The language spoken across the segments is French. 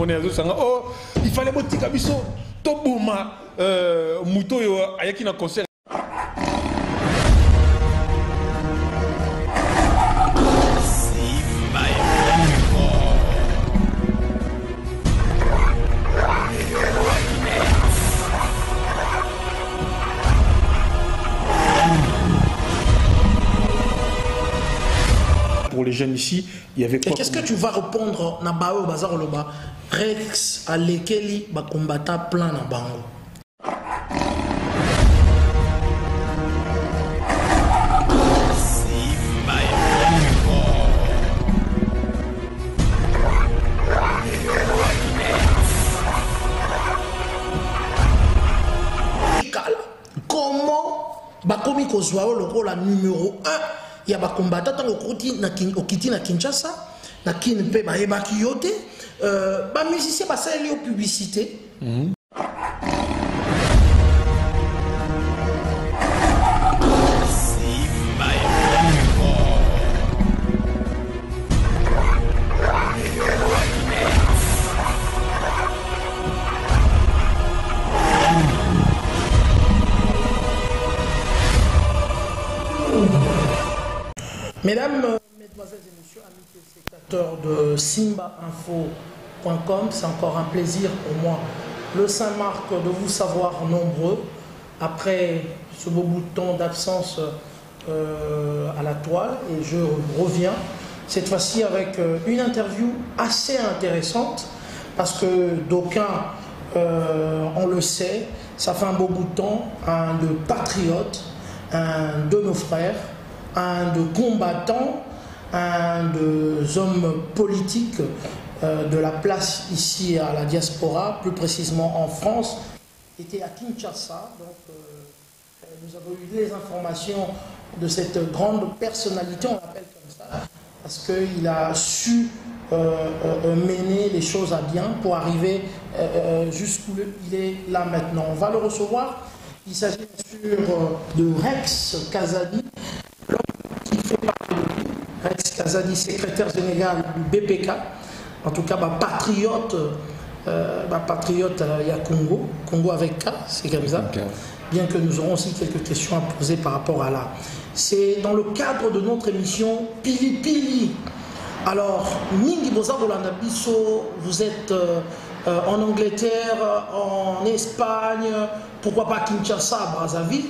Congolais oh il fallait botika biso to boma muto yo ayaki na concert. Pour les jeunes ici, il y avait quoi? Qu'est-ce que tu vas répondre na bao bazar loba Rex à lekeli ba combattant plan na bango? Comment bakomi kozwa le la numéro 1 il y a des combattants au Kiti na Kinshasa, na Kinpe ba ebaki yote, ba musicien ba ça lié publicité. Mesdames, mesdemoiselles et messieurs, amis téléspectateurs de simbainfo.com, c'est encore un plaisir pour moi, le Saint-Marc, de vous savoir nombreux. Après ce beau bout de temps d'absence à la toile, et je reviens cette fois-ci avec une interview assez intéressante, parce que d'aucuns, on le sait, ça fait un beau bout de temps, un de patriotes, un de nos frères, un de combattants, un des hommes politiques de la place ici à la diaspora, plus précisément en France, était à Kinshasa. Donc nous avons eu les informations de cette grande personnalité, on l'appelle comme ça, parce qu'il a su mener les choses à bien pour arriver jusqu'où il est là maintenant. On va le recevoir. Il s'agit bien sûr de Rex Kazadi, qui fait partie de lui. Rex Kazadi, secrétaire général du BPK, en tout cas patriote, patriote il y a Congo avec K, c'est comme ça. Okay. Bien que nous aurons aussi quelques questions à poser par rapport à là. C'est dans le cadre de notre émission Pili Pili. Alors, Mingi Boza Bolanabiso, vous êtes en Angleterre, en Espagne, pourquoi pas Kinshasa, Brazzaville.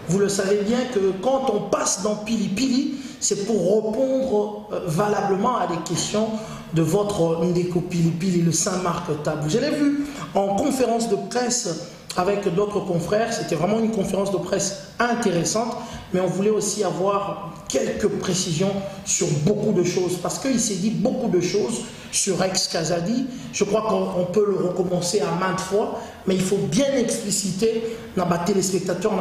Vous le savez bien que quand on passe dans Pili Pili, c'est pour répondre valablement à des questions de votre Ndeko Pili Pili, le Saint-Marc Table. Je l'ai vu en conférence de presse avec d'autres confrères, c'était vraiment une conférence de presse intéressante, mais on voulait aussi avoir quelques précisions sur beaucoup de choses, parce qu'il s'est dit beaucoup de choses sur Rex Kazadi. Je crois qu'on peut le recommencer à maintes fois, mais il faut bien expliciter dans les téléspectateurs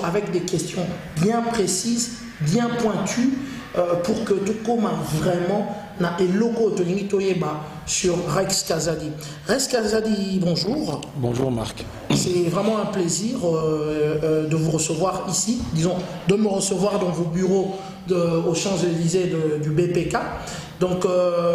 avec des questions bien précises, bien pointues, pour que tout comme vraiment na eloko sur Rex Kazadi. Rex Kazadi, bonjour. Bonjour Marc. C'est vraiment un plaisir de vous recevoir ici, disons, de me recevoir dans vos bureaux aux Champs-Élysées du BPK. Donc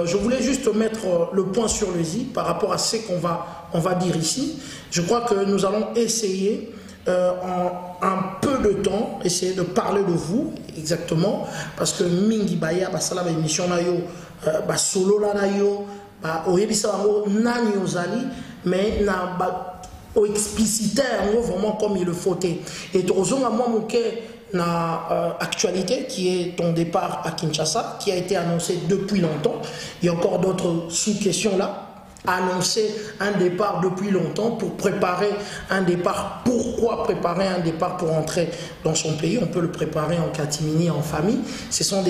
je voulais juste mettre le point sur le i par rapport à ce qu'on va dire ici. Je crois que nous allons essayer en un peu de temps, essayer de parler de vous exactement, parce que Mingi Baya, basala ba émission na yo, ba solo la na yo, ba oyebisa bango nani ozali, mais na ba o expliciter vraiment comme il le faut. Et tozonga moi moké na actualité qui est ton départ à Kinshasa, qui a été annoncé depuis longtemps. Il y a encore d'autres sous-questions là. Annoncer un départ depuis longtemps pour préparer un départ. Pourquoi préparer un départ pour entrer dans son pays? On peut le préparer en catimini, en famille. Ce sont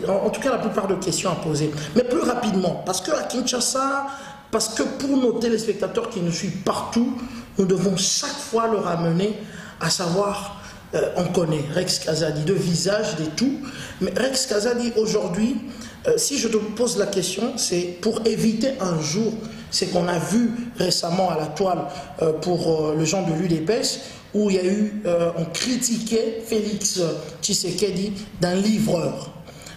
en tout cas la plupart de questions à poser. Mais plus rapidement, parce qu'à Kinshasa, parce que pour nos téléspectateurs qui nous suivent partout, nous devons chaque fois le ramener à savoir, on connaît Rex Kazadi, de visage, de tout. Mais Rex Kazadi aujourd'hui, si je te pose la question, c'est pour éviter un jour ce qu'on a vu récemment à la toile pour le gens de l'UDPS, où il y a eu, on critiquait Félix Tshisekedi d'un livreur.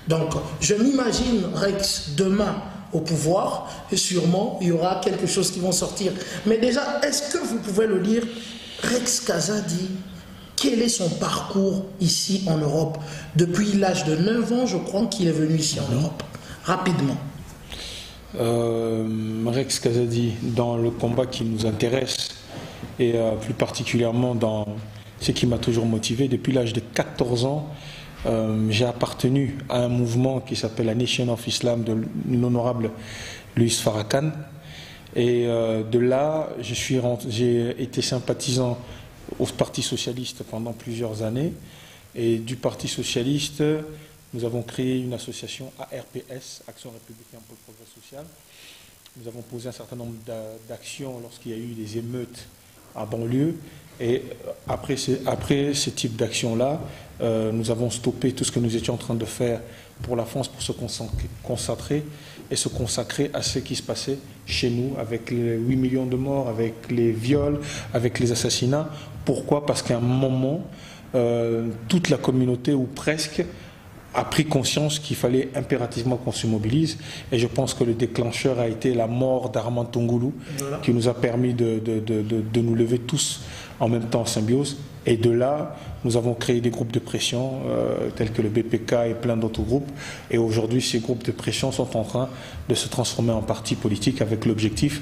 Donc, je m'imagine, Rex, demain, au pouvoir, et sûrement il y aura quelque chose qui va sortir. Mais déjà, est-ce que vous pouvez le dire, Rex Kazadi, quel est son parcours ici en Europe? Depuis l'âge de 9 ans, je crois qu'il est venu ici en Europe. Rapidement. Rex Kazadi, dans le combat qui nous intéresse, et plus particulièrement dans ce qui m'a toujours motivé, depuis l'âge de 14 ans, j'ai appartenu à un mouvement qui s'appelle la Nation of Islam de l'honorable Louis Farrakhan. Et de là, j'ai été sympathisant au Parti Socialiste pendant plusieurs années. Et du Parti Socialiste, nous avons créé une association ARPS, Action républicaine pour le progrès social. Nous avons posé un certain nombre d'actions lorsqu'il y a eu des émeutes à banlieue. Et après ce type d'action-là, nous avons stoppé tout ce que nous étions en train de faire pour la France pour se concentrer et se consacrer à ce qui se passait chez nous, avec les 8 millions de morts, avec les viols, avec les assassinats. Pourquoi? Parce qu'à un moment, toute la communauté, ou presque, a pris conscience qu'il fallait impérativement qu'on se mobilise. Et je pense que le déclencheur a été la mort d'Armand Tongulu, voilà, qui nous a permis de nous lever tous en même temps en symbiose. Et de là, nous avons créé des groupes de pression tels que le BPK et plein d'autres groupes. Et aujourd'hui, ces groupes de pression sont en train de se transformer en partis politiques avec l'objectif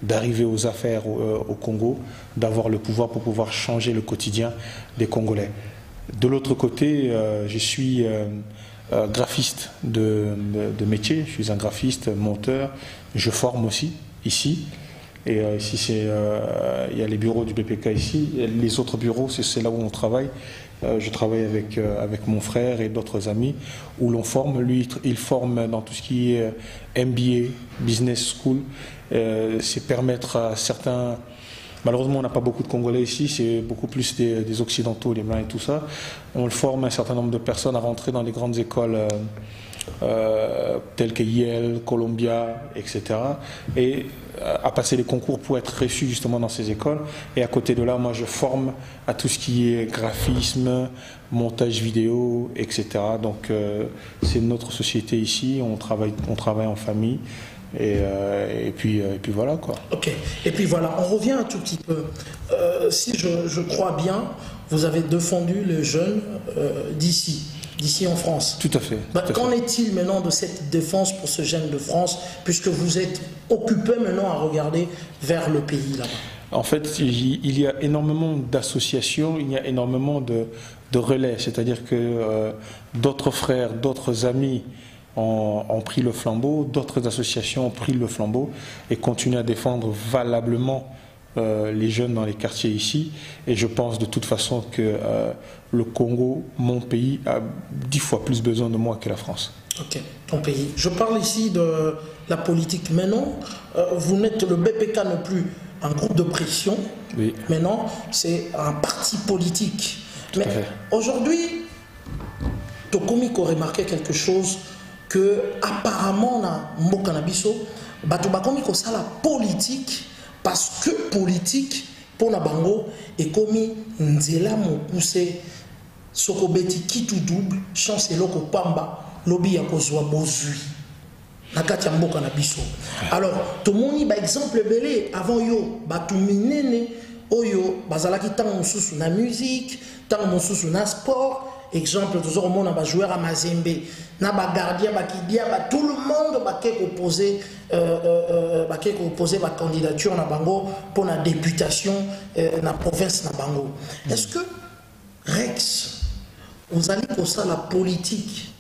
d'arriver aux affaires au Congo, d'avoir le pouvoir pour pouvoir changer le quotidien des Congolais. De l'autre côté, je suis graphiste de métier, je suis un graphiste, monteur, je forme aussi ici. Et ici, il y a les bureaux du BPK ici, et les autres bureaux, c'est là où on travaille. Je travaille avec mon frère et d'autres amis, où l'on forme. Lui, il forme dans tout ce qui est MBA, Business School. C'est permettre à certains... Malheureusement, on n'a pas beaucoup de Congolais ici, c'est beaucoup plus des Occidentaux, les Blancs et tout ça. On le forme un certain nombre de personnes à rentrer dans les grandes écoles telles que Yale, Columbia, etc. Et à passer les concours pour être reçu justement dans ces écoles. Et à côté de là, moi, je forme à tout ce qui est graphisme, montage vidéo, etc. Donc, c'est notre société ici, on travaille en famille. Et puis voilà quoi. Ok, et puis voilà, on revient un tout petit peu. Si je crois bien, vous avez défendu les jeunes d'ici en France. Tout à fait. Qu'en est-il maintenant de cette défense pour ce jeune de France, puisque vous êtes occupé maintenant à regarder vers le pays là-bas? En fait, il y a énormément d'associations, il y a énormément de relais, c'est-à-dire que d'autres frères, d'autres amis ont pris le flambeau, d'autres associations ont pris le flambeau et continuent à défendre valablement les jeunes dans les quartiers ici. Et je pense de toute façon que le Congo, mon pays, a 10 fois plus besoin de moi que la France. Ok, ton pays. Je parle ici de la politique. Maintenant, vous n'êtes, le BPK n'est plus un groupe de pression. Oui. Maintenant, c'est un parti politique. Tout Mais aujourd'hui, Tokomi a remarqué quelque chose que apparemment na mboka na biso bato bakomi ko sala politique parce que politique pour na bango et komi nzela mokuse soko beti kitu double chance eloko pamba lobi ya kozwa bozui na kati ya mboka na biso. Alors tomoni ba exemple belé avant yo bato minene oyo bazalaki tango mosusu na musique tango mosusu na sport. Exemple, toujours au monde, on va jouer à Mazembe, na ba gardien, ba kidia, tout le monde va opposer ba candidature na bango pour la députation na province na bango. Est-ce que Rex, vous allez pour ça la politique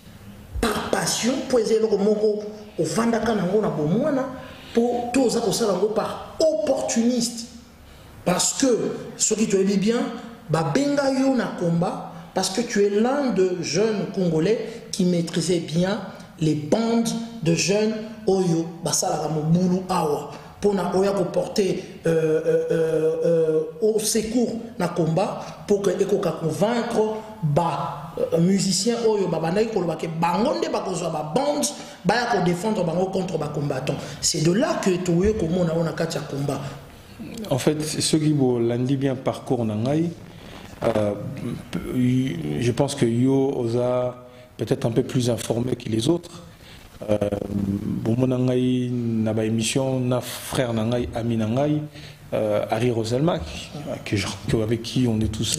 par passion pour essayer le moko au vandaka nango na bomwana pour tout ça pour ça nango par opportuniste parce que ce qui te dit bien, ba benga yo na combat. Parce que tu es l'un de jeunes Congolais qui maîtrisait bien les bandes de jeunes Oyo, Basala Moboulou Awa, pour porter au secours na combat, pour que Ekoka convaincre les musiciens Oyo, Babanaï, Bangonde, Bakozwa, bande, pour défendre Bango contre les combattants. C'est de là que tu es comme on a katia combat. En fait, ce qui l'andi bien parcours Nangaï. Je pense que Yo Oza peut-être un peu plus informé que les autres, Bon, mon émission, na frère nangai, ami nangai, Harry Roselmack, avec qui on est tous,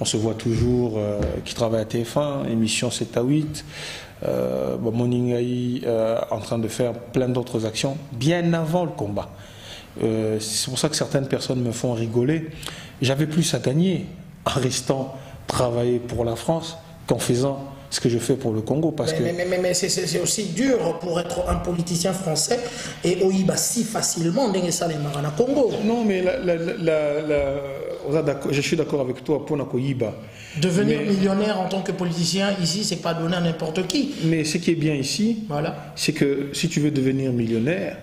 on se voit toujours, qui travaille à TF1, émission 7 à 8. Mon en train de faire plein d'autres actions bien avant le combat. C'est pour ça que certaines personnes me font rigoler. J'avais plus à gagner en restant travailler pour la France qu'en faisant ce que je fais pour le Congo. Parce mais c'est aussi dur pour être un politicien français et Oïba si facilement dans le Congo. Non, mais je suis d'accord avec toi pour Nakoïba. Devenir millionnaire en tant que politicien ici, c'est pas donné à n'importe qui. Mais ce qui est bien ici, voilà, c'est que si tu veux devenir millionnaire,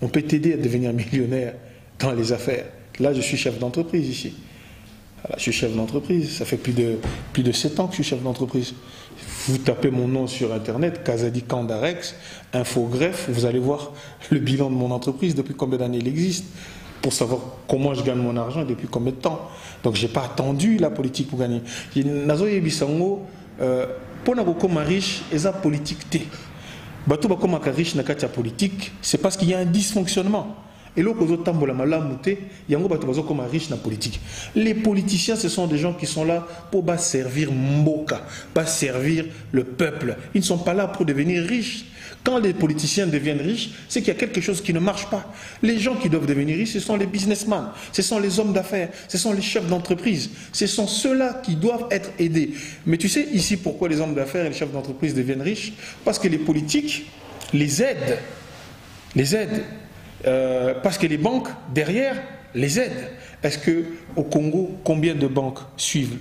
on peut t'aider à devenir millionnaire dans les affaires. Là, je suis chef d'entreprise ici. Voilà, je suis chef d'entreprise. Ça fait plus de 7 ans que je suis chef d'entreprise. Vous tapez mon nom sur Internet, Kazadi Kandarex, Infogreffe, vous allez voir le bilan de mon entreprise, depuis combien d'années il existe, pour savoir comment je gagne mon argent et depuis combien de temps. Donc, je n'ai pas attendu la politique pour gagner. Nazoye Bisango, pour n'avoir riche, et ça politique. Bato bakoma riche na katia politique, c'est parce qu'il y a un dysfonctionnement. Et là, riche na politique. Les politiciens, ce sont des gens qui sont là pour servir Mboka, pas servir le peuple. Ils ne sont pas là pour devenir riches. Quand les politiciens deviennent riches, c'est qu'il y a quelque chose qui ne marche pas. Les gens qui doivent devenir riches, ce sont les businessmen, ce sont les hommes d'affaires, ce sont les chefs d'entreprise. Ce sont ceux-là qui doivent être aidés. Mais tu sais ici pourquoi les hommes d'affaires et les chefs d'entreprise deviennent riches? Parce que les politiques les aident. Parce que les banques, derrière, les aident. Est-ce qu'au Congo, combien de banques suivent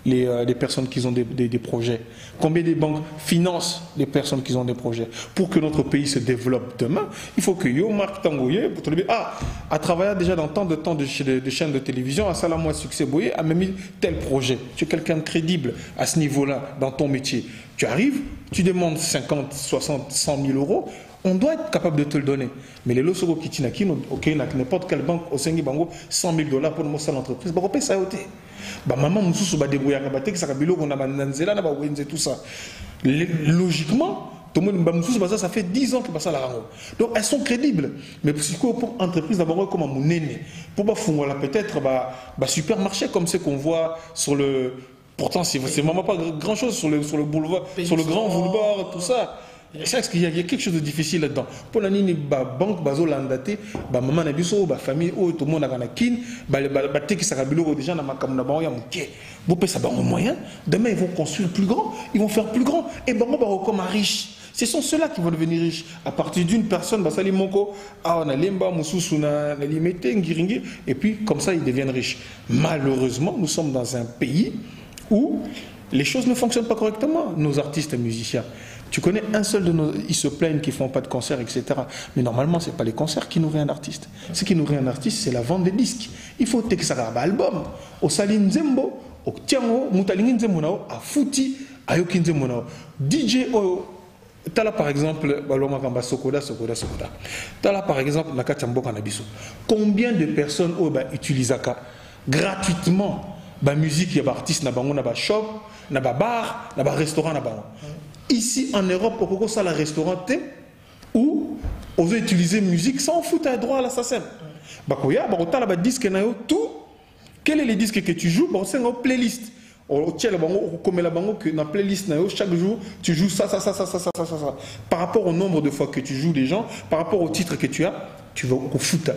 les personnes qui ont des projets? Combien de banques financent les personnes qui ont des projets? Pour que notre pays se développe demain, il faut que yo Marc Tangoye, à travailler déjà dans tant de temps de chaînes de télévision, à Salamoua Succès Boye, a même mis tel projet. Tu es quelqu'un de crédible à ce niveau-là, dans ton métier. Tu arrives, tu demandes 50, 60, 100 000 euros, on doit être capable de te le donner. Mais les losoko qui tinaki, n'importe quelle banque au Sengi Bango, 100 000 $ pour monter l'entreprise, bah on paye ça ôter. Bah maman moussou ba débrouiller à bater que ça kabilo qu'on a bananzela na ba wenze tout ça. Logiquement, tout le monde ça fait 10 ans que ça la rango. Donc elles sont crédibles. Mais pour entreprise d'abord comme mon aîné, pour pas fondre peut-être bah supermarché comme ce qu'on voit sur le. Pourtant c'est vraiment pas grand chose sur le boulevard, sur le grand boulevard, tout ça. C'est qu'il y a quelque chose de difficile là-dedans. Pour la banque, bazolandate, maman nabiso, famille, tout le monde a kin, qui sera déjà dans ma caméra, il y a vous pouvez savoir moyen. Demain ils vont construire plus grand, ils vont faire plus grand, et comme un riche. Ce sont ceux-là qui vont devenir riches. À partir d'une personne, et puis comme ça ils deviennent riches. Malheureusement, nous sommes dans un pays où les choses ne fonctionnent pas correctement. Nos artistes et musiciens. Tu connais un seul de nos... Ils se plaignent qu'ils ne font pas de concerts, etc. Mais normalement, ce n'est pas les concerts qui nourrissent un artiste. Ce qui nourrit un artiste, c'est la vente des disques. Il faut que ça un album. Au Saline Zembo, au Tiango, Moutalingin Zemunao, à Fouti, à Yokin Zemunao. DJ Tala par exemple, Sokoda. Tala par exemple, Nakatiambo Kanabiso. Combien de personnes utilisent ça gratuitement? Musique, il y a des artistes, il y a des shop, il y a des bar, il y a des restaurants. Ici en Europe, au ça la restaurant où on veut utiliser musique sans foutre un droit à l'assassin. Bakoya, bah disque tout. Quel est le disque que tu joues? C'est une playlist. Comme la bango que dans playlist chaque jour tu joues ça. Par rapport au nombre de fois que tu joues des gens, par rapport au titre que tu as, tu vas au foot.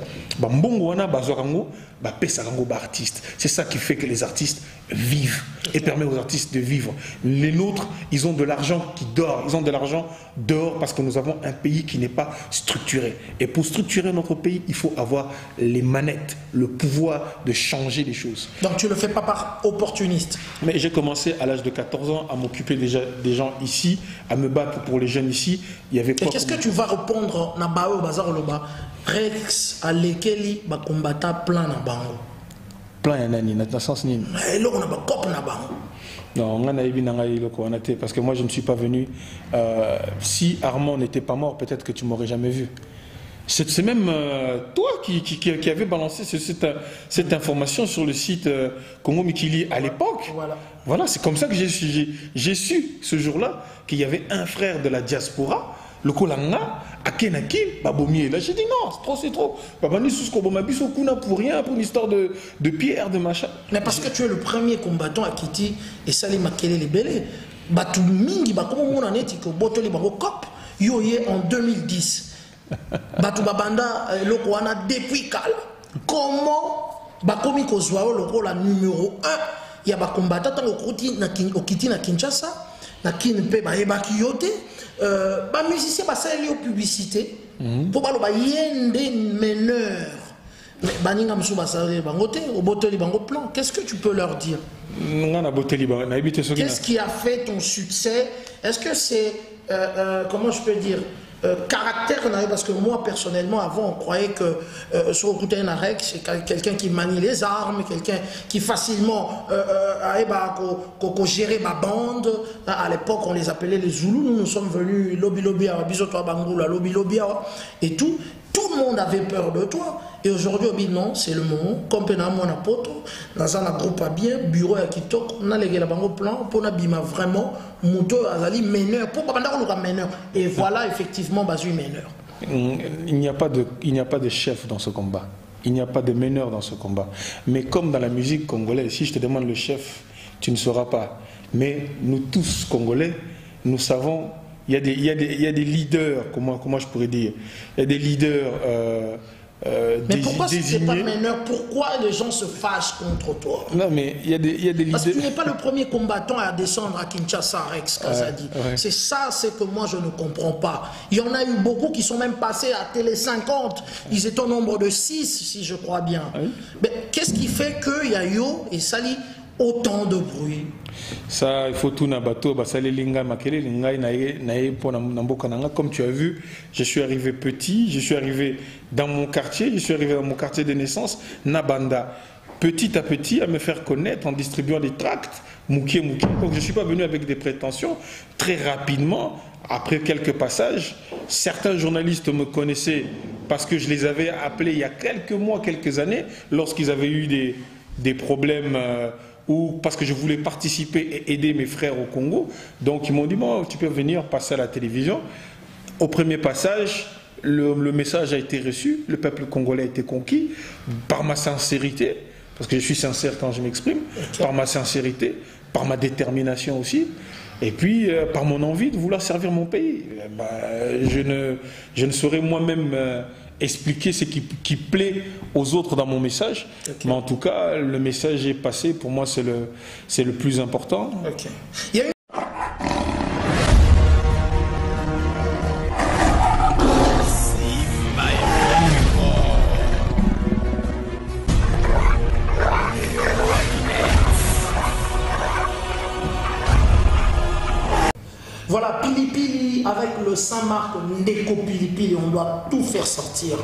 C'est ça qui fait que les artistes vivent et permet aux artistes de vivre. Les nôtres, ils ont de l'argent qui dort. Ils ont de l'argent dehors parce que nous avons un pays qui n'est pas structuré. Et pour structurer notre pays, il faut avoir les manettes, le pouvoir de changer les choses. Donc tu ne le fais pas par opportuniste. Mais j'ai commencé à l'âge de 14 ans à m'occuper déjà des gens ici, à me battre pour les jeunes ici. Il y avait quoi? Et qu'est-ce que tu vas répondre na bao bazar loba Rex à lesquels ba combattant plan na bango? Plan ya nani na sens ni? Et là on a ba cop na bango. Non, parce que moi je ne suis pas venu. Si Armand n'était pas mort, peut-être que tu m'aurais jamais vu. C'est même toi qui avait balancé cette information sur le site Congo Mikili à l'époque. Voilà, c'est comme ça que j'ai su ce jour-là qu'il y avait un frère de la diaspora le colanga, à Kenakim, Babomier. Là, j'ai dit non, c'est trop. Babani Sousko Bomabiso Kuna pour rien, pour une histoire de pierre, de machin. Mais parce que tu es le premier combattant à Kiti et Salim Makele Lebele. Batu Mingi, comme on a dit que Botoli Bango Cop, yoye en 2010. Batu Babanda, le Kouana depuis Kala. Comment Bakomi Kozwao, le rôle numéro 1, il y a des combattants au Kiti na Kinshasa. Na kinpe ba ebaki yote ba musicien ba sali au publicité pour ba lo ba yende meneur baninga msu ba sali bangote au boteli bango plan. Qu'est-ce que tu peux leur dire? Qu'est-ce qui a fait ton succès? Est-ce que c'est comment je peux dire caractère, parce que moi personnellement avant on croyait que sur un arrêt c'est quelqu'un qui manie les armes, quelqu'un qui facilement gérer ma bande. À l'époque on les appelait les Zoulous, nous sommes venus lobby et tout le monde avait peur de toi. Et aujourd'hui, non, c'est le moment. Comme mon apôtre, dans un groupe à bien, bureau à Kitok, on a les plan pour n'abîmer vraiment Mouto Azali meneur. Pour pas meneur. Et voilà effectivement Bazu meneur. Il n'y a pas de chef dans ce combat. Il n'y a pas de meneur dans ce combat. Mais comme dans la musique congolaise, si je te demande le chef, tu ne sauras pas. Mais nous tous Congolais, nous savons. Il y a des leaders, comment je pourrais dire, il y a des leaders mais pourquoi si tu n'es pas meneur, pourquoi les gens se fâchent contre toi? Non, mais il y a des leaders. Parce que tu n'es pas le premier combattant à descendre à Kinshasa, Rex Kazadi. C'est ça, c'est que moi je ne comprends pas. Il y en a eu beaucoup qui sont même passés à Télé 50. Ils étaient au nombre de 6, si je crois bien. Oui. Mais qu'est-ce qui fait qu'il y a Yo et Sali autant de bruit? Ça, il faut tout nabato, comme tu as vu, je suis arrivé petit, je suis arrivé dans mon quartier, de naissance, Nabanda, petit à petit à me faire connaître en distribuant des tracts, Mouké. Donc je ne suis pas venu avec des prétentions. Très rapidement, après quelques passages, certains journalistes me connaissaient parce que je les avais appelés il y a quelques mois, quelques années, lorsqu'ils avaient eu des problèmes ou parce que je voulais participer et aider mes frères au Congo. Donc ils m'ont dit, bon, tu peux venir passer à la télévision. Au premier passage, le message a été reçu, le peuple congolais a été conquis par ma sincérité, parce que je suis sincère quand je m'exprime, par ma sincérité, par ma détermination aussi, et puis par mon envie de vouloir servir mon pays. Je ne saurais moi-même expliquer ce qui plaît aux autres dans mon message, mais en tout cas le message est passé. Pour moi c'est le plus important. Voilà, Pilipili avec le Saint-Marc, Ndeko Pilipili, on doit tout faire sortir.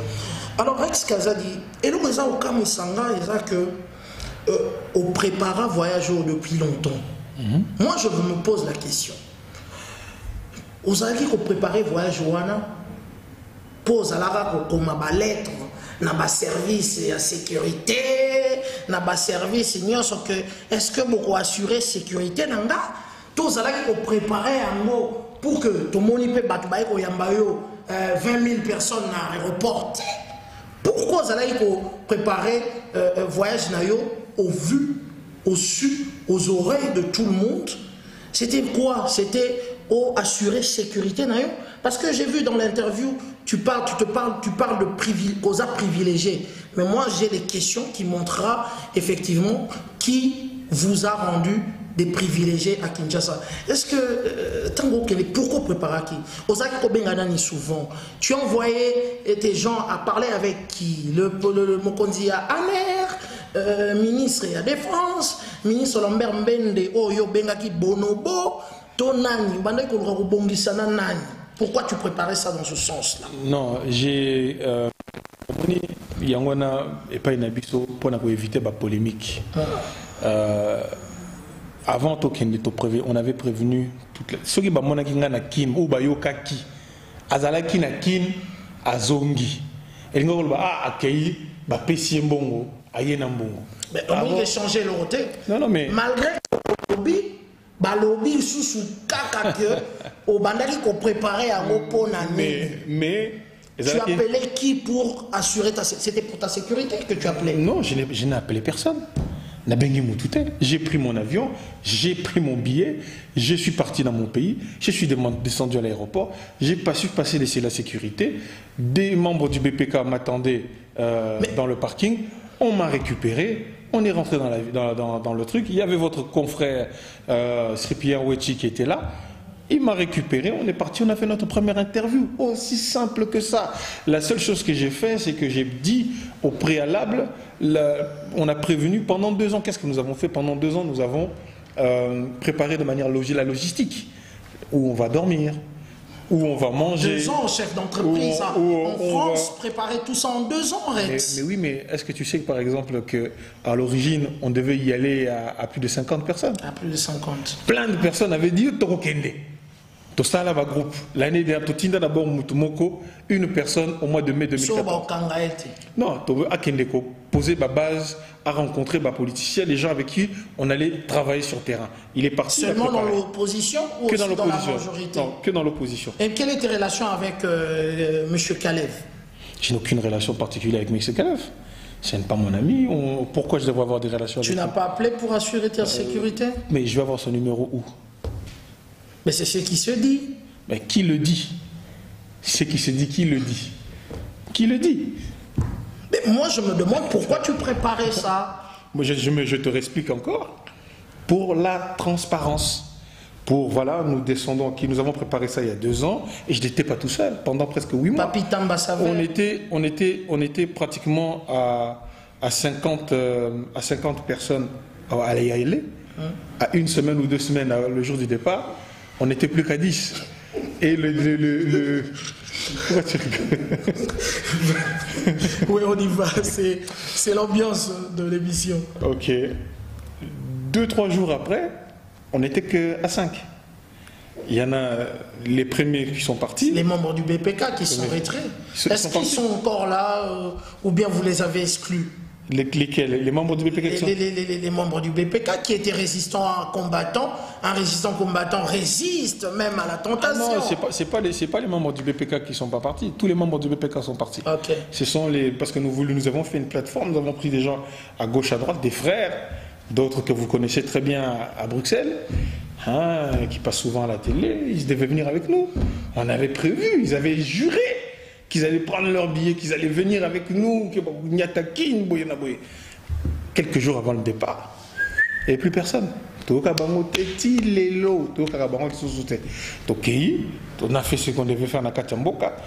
Alors Rex Kazadi, et nous au Kamisanga, que au prépara voyage depuis longtemps. Moi je me pose la question. Vous avez dit qu'on préparait voyage wana, pose à la comme ma lettre, na ba service à sécurité, na ba service que est-ce que vous assurer sécurité nanga? Tous allez préparer un mot pour que tout le monde peut battre 20 000 personnes à l'aéroport. Pourquoi vous allez préparer voyage au vu, au su, aux oreilles de tout le monde? C'était quoi? C'était assurer sécurité. Parce que j'ai vu dans l'interview, tu parles de privilégiés. Mais moi j'ai des questions qui montrera effectivement qui vous a rendu des privilégiés à Kinshasa. Est-ce que, pourquoi préparer qui? Osaka Kobenganani souvent. Tu as envoyé tes gens à parler avec qui? Le Mokonzi à Amer, ministre de la Défense, ministre Lambert Mbende, Oyo Bengaki Bonobo, Tonani, Nani. Pourquoi tu préparais ça dans ce sens-là? Non, j'ai... Yangona et pas une abisso pour éviter la polémique. Avant on avait prévenu ceux qui bamona kinga na kin ou bayoka ki azalaki na kin azongi elingo ba akei ba pesi mbongo ayena mbongo. Mais on a changé le roté. Non mais malgré lobby balobi sous kaka que au bandali qu'on préparait à pour mais tu appelais qui pour assurer ta sécurité? C'était pour ta sécurité que tu appelais? Non, je n'ai appelé personne. J'ai pris mon avion, j'ai pris mon billet, je suis parti dans mon pays, je suis descendu à l'aéroport, j'ai pas su passer laisser la sécurité. Des membres du BPK m'attendaient dans le parking, on m'a récupéré, on est rentré dans le truc. Il y avait votre confrère Sripien Wechi qui était là. Il m'a récupéré, on est parti, on a fait notre première interview. Aussi simple que ça. La seule chose que j'ai fait, c'est que j'ai dit au préalable, on a prévenu pendant 2 ans. Qu'est-ce que nous avons fait pendant 2 ans? Nous avons préparé de manière logique la logistique. Où on va dormir, où on va manger. 2 ans, chef d'entreprise. En France, préparer tout ça en 2 ans, Rex. Mais oui, mais est-ce que tu sais que, par exemple, qu'à l'origine, on devait y aller à plus de 50 personnes? À plus de 50. Plein de personnes avaient dit Torokende. Tout ça là, groupe. L'année dernière, tout d'abord, une personne au mois de mai 2014. Non, à Kendeko, poser ma base, à rencontrer ma politicien, les gens avec qui on allait travailler sur terrain. Il est parti. Seulement dans l'opposition ou que aussi dans la majorité? Non, que dans l'opposition. Et quelle est tes relations avec M. Kalev? Je n'ai aucune relation particulière avec M. Kalev. Ce n'est pas mon ami. Pourquoi je devrais avoir des relations avec lui? Tu n'as pas appelé pour assurer ta sécurité? Mais je vais avoir son numéro où? Mais c'est ce qui se dit. Mais qui le dit? C'est qui se dit, qui le dit? Qui le dit? Mais moi, je me demande pourquoi tu préparais ça. Moi, je te réexplique encore. Pour la transparence. Pour, voilà, nous descendons, nous avons préparé ça il y a 2 ans, et je n'étais pas tout seul, pendant presque 8 mois. Papi Tamba savait. On était pratiquement à 50 personnes à l'Aïaïlé. À 1 semaine ou 2 semaines, le jour du départ. On n'était plus qu'à 10. Et Pourquoi tu rigoles? Oui, on y va. C'est l'ambiance de l'émission. Ok. 2-3 jours après, on n'était qu'à 5. Il y en a les premiers qui sont partis. Les membres du BPK qui sont retraits. Est-ce qu'ils sont encore là ou bien vous les avez exclus? Lesquels? Les membres du BPK? Les membres du BPK qui étaient résistants à combattants. Un résistant combattant résiste même à la tentation. Ah non, c'est pas les membres du BPK qui ne sont pas partis. Tous les membres du BPK sont partis. Okay. Ce sont parce que nous avons fait une plateforme, nous avons pris des gens à gauche, à droite, des frères, d'autres que vous connaissez très bien à Bruxelles, qui passent souvent à la télé. Ils devaient venir avec nous. On avait prévu, ils avaient juré qu'ils allaient prendre leur billet, qu'ils allaient venir avec nous, quelques jours avant le départ. Il n'y avait plus personne. On a fait ce qu'on devait faire dans Katiamboka.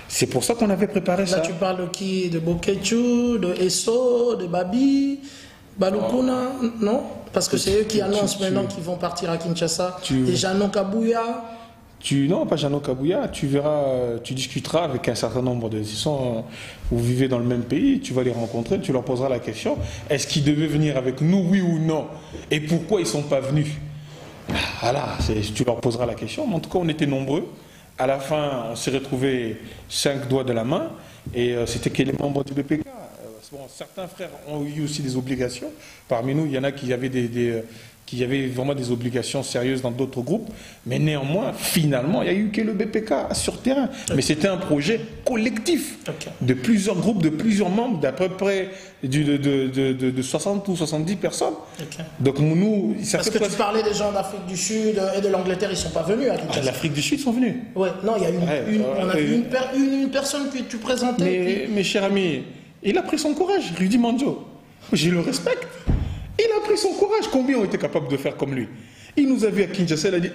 C'est pour ça qu'on avait préparé ça. Là, tu parles de qui? De Bokechu, de Esso, de Babi, Balukuna, non? Parce que c'est eux qui annoncent maintenant qu'ils vont partir à Kinshasa. Et Jano Kabouya. Non, pas Jano Kabouya. Tu verras, tu discuteras avec un certain nombre de... Vous vivez dans le même pays, tu vas les rencontrer, tu leur poseras la question. Est-ce qu'ils devaient venir avec nous, oui ou non? Et pourquoi ils ne sont pas venus? Voilà, tu leur poseras la question. Mais en tout cas, on était nombreux. À la fin, on s'est retrouvés 5 doigts de la main. Et c'était que les membres du BPK. Bon, certains frères ont eu aussi des obligations. Parmi nous, il y en a qui avaient qui avaient vraiment des obligations sérieuses dans d'autres groupes. Mais néanmoins, finalement, il n'y a eu que le BPK sur terrain. Okay. Mais c'était un projet collectif de plusieurs groupes, de plusieurs membres, d'à peu près de 60 ou 70 personnes. Okay. Donc nous... Parce que tu parlais des gens d'Afrique du Sud et de l'Angleterre, ils ne sont pas venus à Kinshasa. L'Afrique du Sud sont venus. Ouais, non, il y a on a vu une personne que tu présentais. Mais cher ami, il a pris son courage, Rudy Mandio. Je le respecte. Il a pris son courage. Combien ont été capables de faire comme lui? Il nous a vu à Kinshasa, il a dit,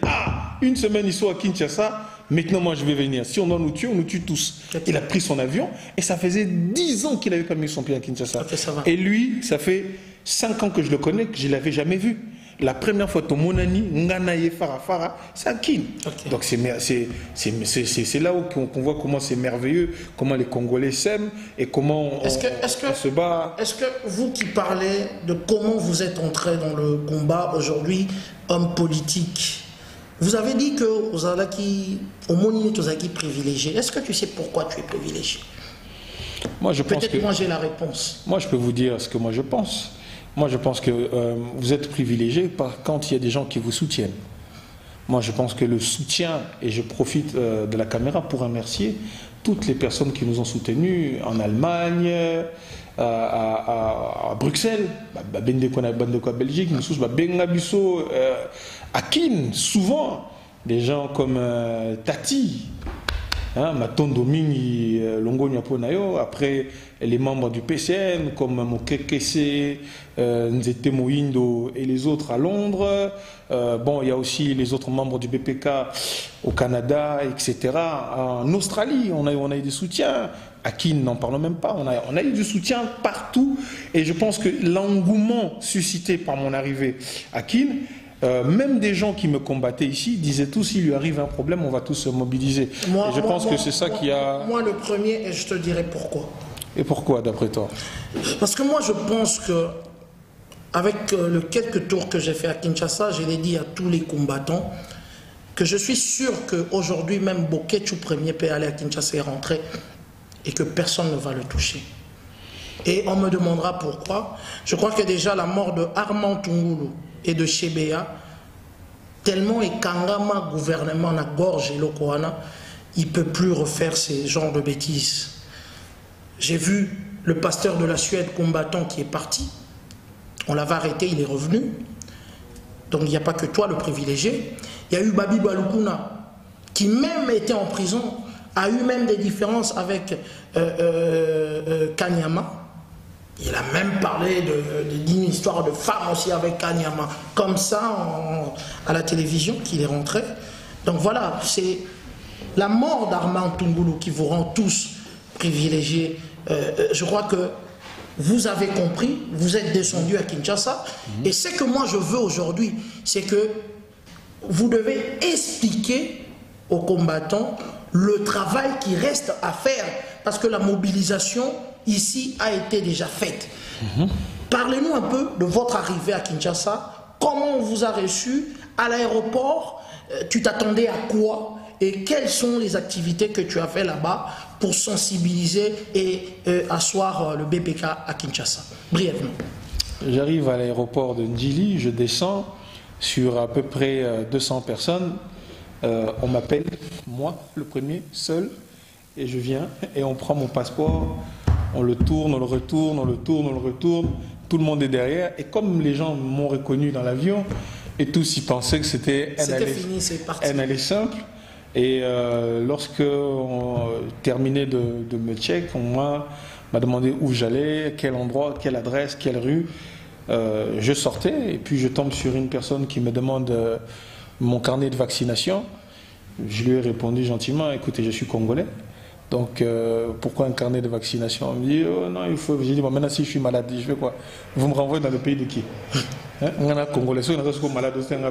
une semaine ils sont à Kinshasa, maintenant moi je vais venir. Si on doit nous tuer, on nous tue tous. Okay. Il a pris son avion et ça faisait 10 ans qu'il n'avait pas mis son pied à Kinshasa. Okay, ça va. Et lui, ça fait 5 ans que je le connais, que je ne l'avais jamais vu. La première fois, ton monani, Nganaye Farafara, c'est à Kin. Okay. Donc c'est là où qu'on voit comment c'est merveilleux, comment les Congolais s'aiment et comment on se bat. Est-ce que vous qui parlez de comment vous êtes entré dans le combat aujourd'hui, homme politique, vous avez dit que vous avez au Monini, vous avez privilégié. Est-ce que tu sais pourquoi tu es privilégié? Moi, je pense que... Peut-être moi j'ai la réponse. Moi, je peux vous dire ce que moi je pense. Moi, je pense que vous êtes privilégié quand il y a des gens qui vous soutiennent. Moi, je pense que le soutien, et je profite de la caméra pour remercier toutes les personnes qui nous ont soutenus en Allemagne, à Bruxelles, à Belgique, à Kin, souvent, des gens comme Tati, Matondo Mingi, Longo Nyaponayo, après les membres du PCN comme Mokekese, Nzete Moindo et les autres à Londres. Bon, il y a aussi les autres membres du BPK au Canada, etc. En Australie, on a eu des soutiens. À qui n'en parlons même pas. On a eu du soutien partout. Et je pense que l'engouement suscité par mon arrivée à Kin, même des gens qui me combattaient ici disaient tous, s'il lui arrive un problème, on va tous se mobiliser. Et je pense que c'est ça qui a... Moi, le premier, et je te dirai pourquoi. Et pourquoi, d'après toi? Parce que moi, je pense que, avec les quelques tours que j'ai fait à Kinshasa, je l'ai dit à tous les combattants, que je suis sûr qu'aujourd'hui, même Bokechu premier peut aller à Kinshasa et rentrer, et que personne ne va le toucher. Et on me demandera pourquoi. Je crois que déjà la mort de Armand Tungulu et de Chebea, tellement et Kangama gouvernement na gorge et Lokoana, il ne peut plus refaire ces genres de bêtises. J'ai vu le pasteur de la Suède combattant qui est parti. On l'avait arrêté, il est revenu. Donc il n'y a pas que toi le privilégié. Il y a eu Babi Balukuna qui même était en prison, a eu même des différences avec Kanyama. Il a même parlé d'une histoire de femme aussi avec Kanyama, comme ça à la télévision qu'il est rentré. Donc voilà, c'est la mort d'Armand Tungulu qui vous rend tous privilégiés. Je crois que vous avez compris, vous êtes descendu à Kinshasa. Et ce que moi je veux aujourd'hui, c'est que vous devez expliquer aux combattants le travail qui reste à faire, parce que la mobilisation ici a été déjà faite. Parlez-nous un peu de votre arrivée à Kinshasa, comment on vous a reçu à l'aéroport, tu t'attendais à quoi et quelles sont les activités que tu as fait là-bas pour sensibiliser et asseoir le BPK à Kinshasa, brièvement. J'arrive à l'aéroport de Ndjili, je descends sur à peu près 200 personnes. On m'appelle, moi, le premier, seul, et je viens, et on prend mon passeport, on le tourne, on le retourne, on le tourne, on le retourne, tout le monde est derrière, et comme les gens m'ont reconnu dans l'avion, et tous ils pensaient que c'était un aller simple, et lorsque on terminait de me check, on m'a demandé où j'allais, quel endroit, quelle adresse, quelle rue, je sortais, et puis je tombe sur une personne qui me demande mon carnet de vaccination. Je lui ai répondu gentiment, écoutez, je suis congolais, donc pourquoi un carnet de vaccination? On me dit, oh non, il faut. J'ai dit, bon, maintenant si je suis malade, je fais quoi? Vous me renvoyez dans le pays de qui? Congolais,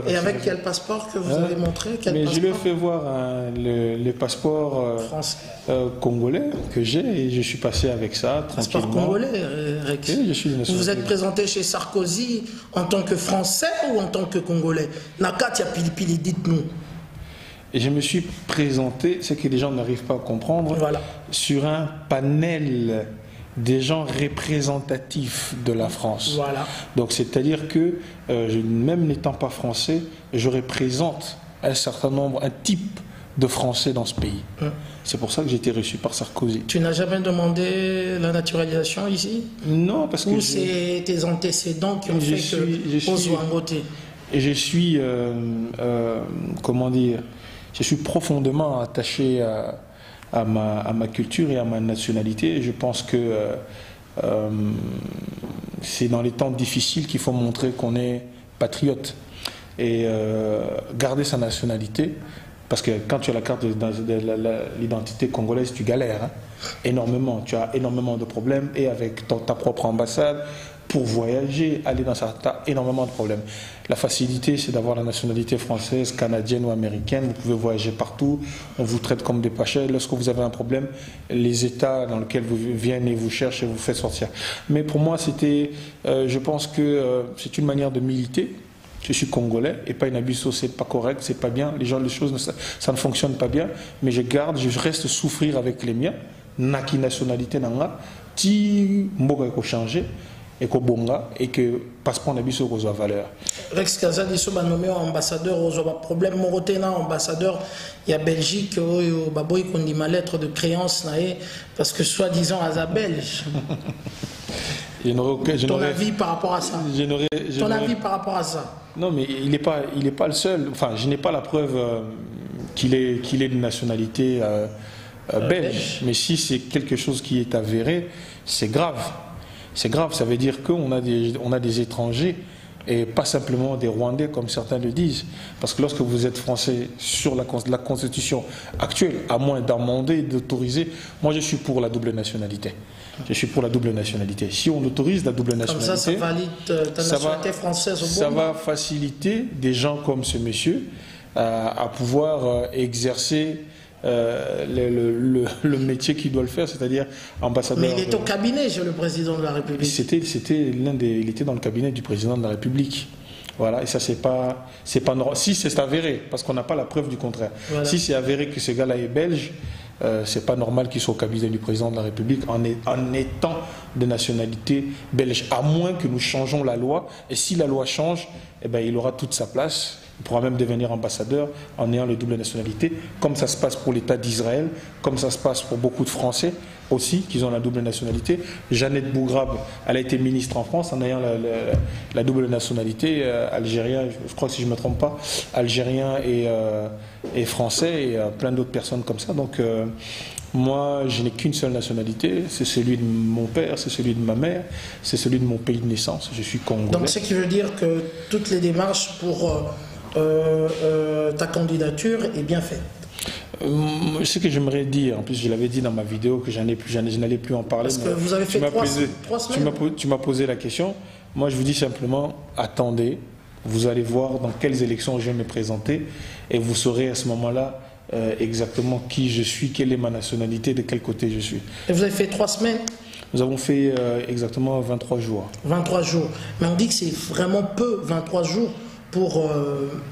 et avec quel passeport que vous avez montré? Mais je lui ai fait voir le passeport congolais que j'ai, et je suis passé avec ça tranquillement. Passeport congolais, Rex. Vous vous êtes présenté chez Sarkozy en tant que Français ou en tant que Congolais? Nakatia Pilipili, dites-nous. Et je me suis présenté, ce que les gens n'arrivent pas à comprendre, voilà, sur un panel des gens représentatifs de la France. Voilà. Donc c'est-à-dire que, même n'étant pas français, je représente un certain nombre, un type de Français dans ce pays. C'est pour ça que j'ai été reçu par Sarkozy. Tu n'as jamais demandé la naturalisation ici? Non, parce que... Ou c'est tes antécédents qui ont fait que on soit voté? Et je suis, comment dire, je suis profondément attaché à ma culture et à ma nationalité. Je pense que c'est dans les temps difficiles qu'il faut montrer qu'on est patriote et garder sa nationalité. Parce que quand tu as la carte de l'identité congolaise, tu galères énormément. Tu as énormément de problèmes, et avec ta propre ambassade, pour voyager, aller dans ça, tu as énormément de problèmes. La facilité, c'est d'avoir la nationalité française, canadienne ou américaine. Vous pouvez voyager partout, on vous traite comme des pachas. Lorsque vous avez un problème, les États dans lesquels vous viennent et vous cherchent et vous faites sortir. Mais pour moi, c'était, je pense que c'est une manière de militer. Je suis congolais et pas une abisso, c'est pas correct, c'est pas bien. Les choses, ça ne fonctionne pas bien. Mais je reste souffrir avec les miens, naki nationalité nanga ti mboka ko changer et ko bonga et que passeport na biso ko valeur. Rex Kazadi so ba nommé ambassadeur aux problème morotena ambassadeur il y a Belgique oyo baboy ko ndima lettre de créance naé parce que soi-disant à belge. Ton avis par rapport à ça? Ton avis par rapport à ça? Non, mais il n'est pas le seul. Enfin, je n'ai pas la preuve qu'il est de nationalité belge. Mais si c'est quelque chose qui est avéré, c'est grave. C'est grave. Ça veut dire qu'on a des étrangers et pas simplement des Rwandais comme certains le disent. Parce que lorsque vous êtes français sur la constitution actuelle, à moins d'amender, d'autoriser, moi je suis pour la double nationalité. Je suis pour la double nationalité. Si on autorise la double nationalité, comme ça valide ta nationalité française au ça va faciliter des gens comme ce monsieur à pouvoir exercer le métier qu'il doit le faire, c'est-à-dire ambassadeur. Mais il est au cabinet chez le président de la République. Il était dans le cabinet du président de la République. Voilà, et ça c'est pas normal. Si c'est avéré, parce qu'on n'a pas la preuve du contraire. Voilà. Si c'est avéré que ce gars-là est belge, c'est pas normal qu'il soit au cabinet du président de la République en étant de nationalité belge, à moins que nous changeons la loi. Et si la loi change, eh ben, il aura toute sa place. Il pourra même devenir ambassadeur en ayant les doubles nationalités, comme ça se passe pour l'État d'Israël, comme ça se passe pour beaucoup de Français aussi, qui ont la double nationalité. Jeannette Bougrabe, elle a été ministre en France en ayant la double nationalité, algérien, je crois que si je ne me trompe pas, algérien et français, et plein d'autres personnes comme ça. Donc moi, je n'ai qu'une seule nationalité, c'est celui de mon père, c'est celui de ma mère, c'est celui de mon pays de naissance, je suis congolais. Donc ce qui veut dire que toutes les démarches pour ta candidature est bien faite. Ce que j'aimerais dire, en plus je l'avais dit dans ma vidéo que je n'allais plus en parler. Parce que vous avez fait 3 semaines. Tu m'as posé la question. Moi je vous dis simplement, attendez, vous allez voir dans quelles élections je vais me présenter et vous saurez à ce moment-là exactement qui je suis, quelle est ma nationalité, de quel côté je suis. Et vous avez fait 3 semaines? Nous avons fait exactement 23 jours. 23 jours. Mais on dit que c'est vraiment peu, 23 jours. Pour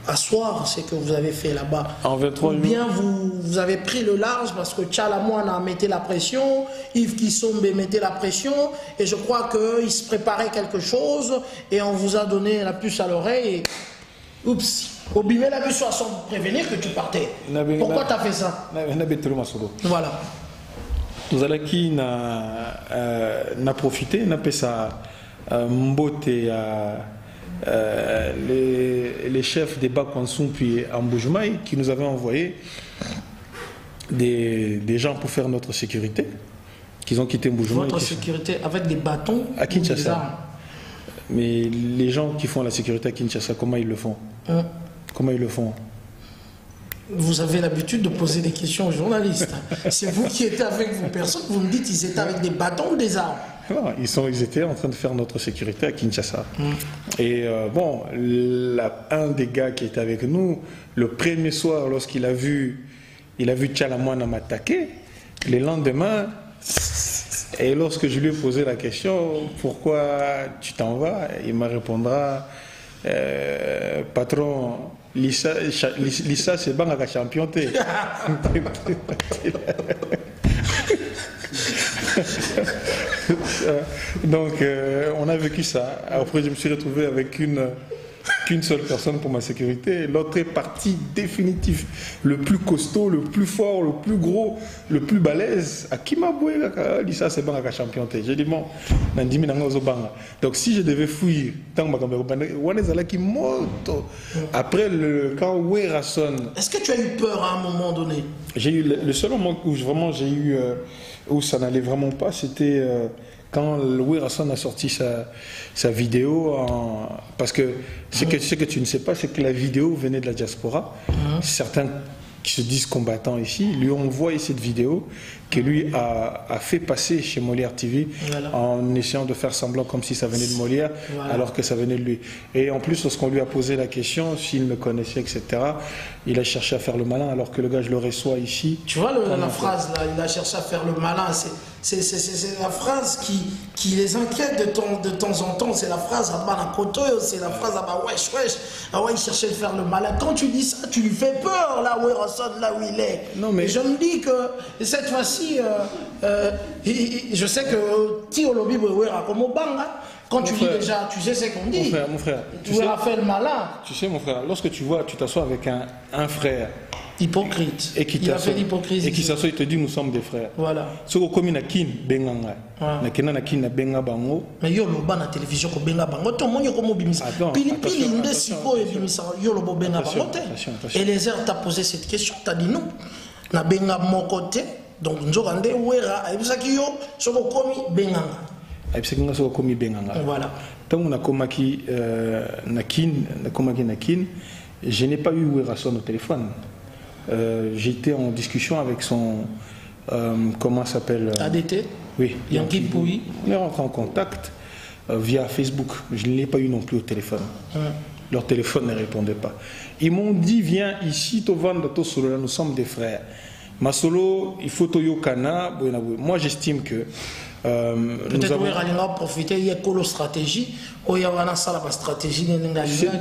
asseoir ce que vous avez fait là-bas. En 23 jours. Ou bien vous avez pris le large parce que Tchalamoine a mis la pression, Yves Kissombe mettait la pression, et je crois qu'il se préparait quelque chose, et on vous a donné la puce à l'oreille, et oups, Obimé l'a vu sans prévenir que tu partais. Pourquoi tu as fait ça? Voilà. Nous allons qui n'a profité, n'a pas ça mbote les chefs des Bakwansum puis Amboujumaï qui nous avaient envoyé des gens pour faire notre sécurité, qu'ils ont quitté Mboujumaï. Votre sécurité avec des bâtons à Kinshasa. Mais les gens qui font la sécurité à Kinshasa, comment ils le font? Comment ils le font? Vous avez l'habitude de poser des questions aux journalistes. C'est vous qui étiez avec vos personnes, vous me dites qu'ils étaient avec des bâtons ou des armes? Non, ils étaient en train de faire notre sécurité à Kinshasa. Et bon, un des gars qui était avec nous, le premier soir, lorsqu'il a vu Tchalamoine m'attaquer, le lendemain, et lorsque je lui ai posé la question, pourquoi tu t'en vas, il me répondra, patron, Lisa c'est bon à champion. Donc on a vécu ça. Après je me suis retrouvé avec qu'une seule personne pour ma sécurité. L'autre est parti définitif, le plus costaud, le plus fort, le plus gros, le plus balèze. À qui m'a boué ça c'est bon à champion. J'ai dit bon, donc si je devais fuir, après quand Wera sonne. Est-ce que tu as eu peur à un moment donné? J'ai eu le seul moment où vraiment j'ai eu où ça n'allait vraiment pas, c'était quand Louis Rasson a sorti sa vidéo, parce que ce que tu ne sais pas, c'est que la vidéo venait de la diaspora. Certains qui se disent combattants ici lui ont envoyé cette vidéo que lui a fait passer chez Molière TV, en essayant de faire semblant comme si ça venait de Molière, alors que ça venait de lui. Et en plus, lorsqu'on lui a posé la question s'il me connaissait, etc., il a cherché à faire le malin, alors que le gars, je le reçois ici. Tu vois la phrase là, il a cherché à faire le malin, c'est la phrase qui les inquiète de temps en temps. C'est la phrase à Banakoto, c'est la phrase à wesh wesh. Ah ouais, il cherchait de faire le malin. Quand tu dis ça, tu lui fais peur là où Werrason, là où il est. Non, mais... Et je me dis que cette fois-ci, je sais que Tiolobi Wera comme au banga. Quand tu dis déjà, tu sais ce qu'on dit. Mon frère, tu as fait le malin. Tu sais, mon frère, lorsque tu t'assois avec un frère. Hypocrite. Et qui il a fait l'hypocrisie. Et qui s'assoit, il te dit, nous sommes des frères. Voilà. Ce qu'on commis na kin benganga. Na kena na kin na benga bango. Mais yo loba na télévision ko benga bango. To monyo ko mobimisa. Pili nde siko e bimisa yo lobo benga bango te. Et les airs t'a posé cette question, t'as dit non. Na benga mon côté. Donc nzokande wera ayebisa ki yo soko komi benganga. Ayebisa soko komi benganga. Voilà. Tant on a komaki na kin, je n'ai pas eu Werrason au téléphone. J'étais en discussion avec son comment s'appelle ADT. Oui, Yankee Pouy. On est rentré en contact via Facebook. Je ne l'ai pas eu non plus au téléphone. Leur téléphone ne répondait pas. Ils m'ont dit viens ici, Tovanda Tosolo, nous sommes des frères. Masolo, il faut Toyo Kana. Moi j'estime que peut-être qu'on va profiter, il y a une stratégie, ou il y a une stratégie.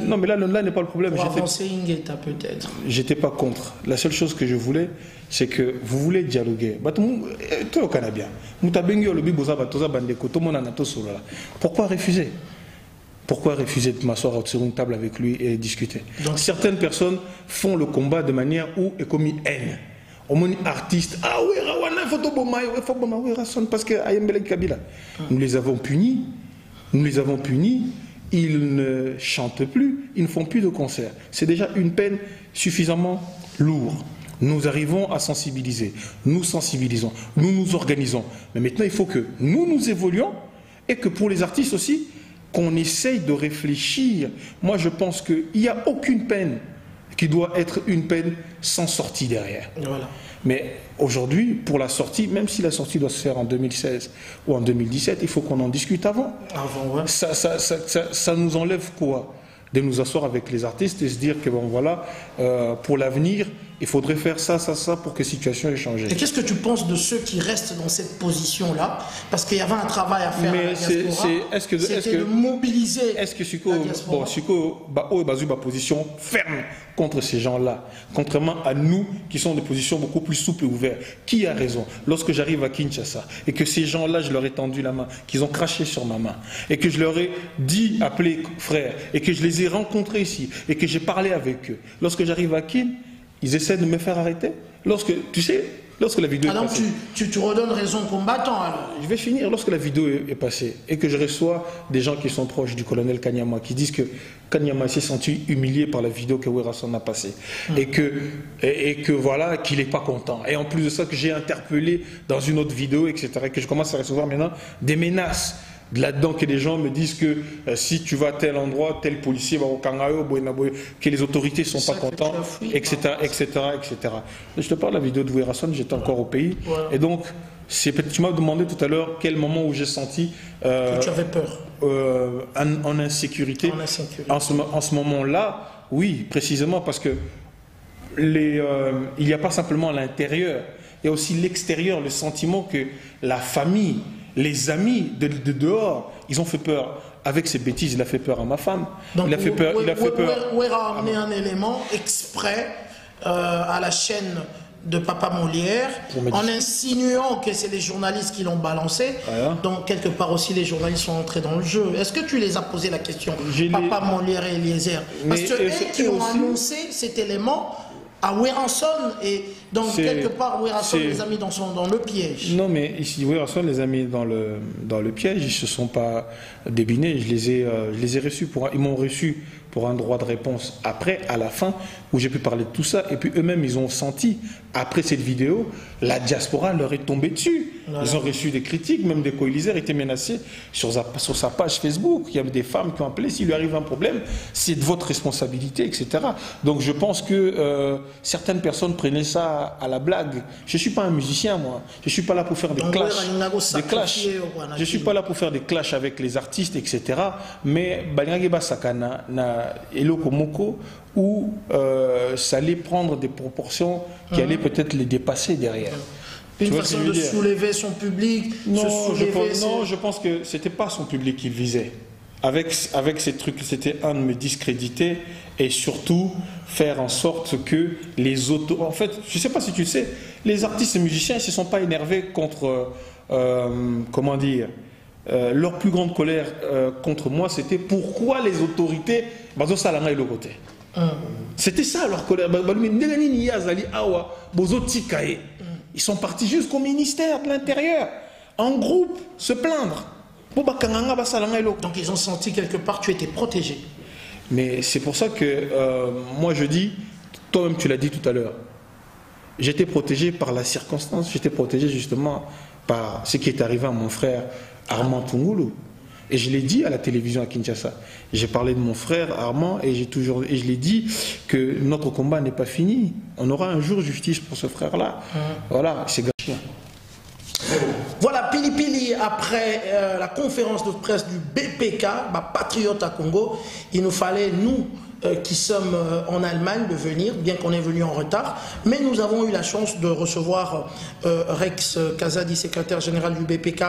Non, mais là n'est pas le problème. Pour avancer, peut-être. J'étais pas contre. La seule chose que je voulais, c'est que vous voulez dialoguer. Pourquoi refuser? Pourquoi refuser de m'asseoir sur une table avec lui et discuter? Donc, certaines personnes font le combat de manière où est commis haine. Artistes, ah oui, parce que nous les avons punis, ils ne chantent plus, ils ne font plus de concerts. C'est déjà une peine suffisamment lourde. Nous arrivons à sensibiliser, nous sensibilisons, nous nous organisons. Mais maintenant, il faut que nous évoluions et que pour les artistes aussi, qu'on essaye de réfléchir. Moi, je pense qu'il n'y a aucune peine qui doit être une peine sans sortie derrière. Voilà. Mais aujourd'hui, pour la sortie, même si la sortie doit se faire en 2016 ou en 2017, il faut qu'on en discute avant. Ouais. Ça nous enlève quoi? De nous asseoir avec les artistes et se dire que bon voilà, pour l'avenir, il faudrait faire ça pour que la situation ait changé. Et qu'est-ce que tu penses de ceux qui restent dans cette position-là? Parce qu'il y avait un travail à faire. Mais c'était de mobiliser. Est-ce que Suko a position ferme contre ces gens-là, contrairement à nous qui sont des positions beaucoup plus souples et ouvertes? Qui a raison? Lorsque j'arrive à Kinshasa et que ces gens-là, je leur ai tendu la main, qu'ils ont craché sur ma main et que je leur ai dit appelez frère et que je les ai rencontrés ici et que j'ai parlé avec eux. Lorsque j'arrive à Kin, ils essaient de me faire arrêter. Lorsque la vidéo est passée. Tu redonnes raison aux combattants alors. Je vais finir. Lorsque la vidéo est passée et que je reçois des gens qui sont proches du colonel Kanyama qui disent que Kanyama s'est senti humilié par la vidéo que Werrason a passée et que voilà, qu'il n'est pas content. Et en plus de ça, que j'ai interpellé dans une autre vidéo, etc. Et que je commence à recevoir maintenant des menaces. Là-dedans que les gens me disent que si tu vas à tel endroit, tel policier va au Kangayo, que les autorités ne sont pas contentes, etc., etc., etc. Je te parle de la vidéo de Werrason, j'étais encore au pays. Voilà. Et donc, tu m'as demandé tout à l'heure quel moment où j'ai senti que tu avais peur. En insécurité. En ce moment-là, oui, précisément parce que il n'y a pas simplement à l'intérieur, il y a aussi l'extérieur, le sentiment que la famille, les amis de dehors, ils ont fait peur. Avec ces bêtises, il a fait peur à ma femme. Donc, il a fait peur. Wera a amené un élément exprès à la chaîne de Papa Molière en insinuant que c'est les journalistes qui l'ont balancé. Voilà. Donc, quelque part aussi, les journalistes sont entrés dans le jeu. Est-ce que tu les as posé la question, Papa Molière et Eliezer? Parce que eux qui ont annoncé cet élément à Werrason, et donc quelque part Werrason les a mis dans le piège. Non, mais ici Werrason les a mis dans le piège. Ils ne se sont pas débinés. Je les ai reçus ils m'ont reçu pour un droit de réponse après, à la fin, où j'ai pu parler de tout ça. Et puis eux-mêmes, ils ont senti, après cette vidéo, la diaspora leur est tombée dessus. Voilà. Ils ont reçu des critiques, même des co-Eliezer étaient menacés sur sa page Facebook. Il y avait des femmes qui ont appelé, s'il lui arrive un problème, c'est de votre responsabilité, etc. Donc je pense que certaines personnes prenaient ça à la blague. Je ne suis pas un musicien, moi. Je ne suis pas là pour faire des clashs. Je ne suis pas là pour faire des clashs avec les artistes, etc. Mais Banyageba Sakana na Eloko Moko, où ça allait prendre des proportions qui allaient peut-être les dépasser derrière. Une façon de soulever son public, non, je pense que c'était pas son public qu'il visait. Avec ces trucs, c'était un de me discréditer et surtout faire en sorte que les autos... En fait, je sais pas si tu le sais, les artistes et musiciens ils se sont pas énervés contre... comment dire leur plus grande colère contre moi, c'était pourquoi les autorités... C'était ça leur colère. Ils sont partis jusqu'au ministère de l'Intérieur, en groupe, se plaindre. Donc ils ont senti quelque part que tu étais protégé. Mais c'est pour ça que moi je dis, toi-même tu l'as dit tout à l'heure, j'étais protégé par la circonstance, j'étais protégé justement par ce qui est arrivé à mon frère Armand Tungulu. Et je l'ai dit à la télévision à Kinshasa. J'ai parlé de mon frère Armand et je l'ai dit que notre combat n'est pas fini. On aura un jour justice pour ce frère-là. Voilà, c'est gâché. Voilà, Pili Pili, après la conférence de presse du BPK, Patriote à Congo, il nous fallait, nous qui sommes en Allemagne, de venir, bien qu'on est venu en retard, mais nous avons eu la chance de recevoir Rex Kazadi, secrétaire général du BPK,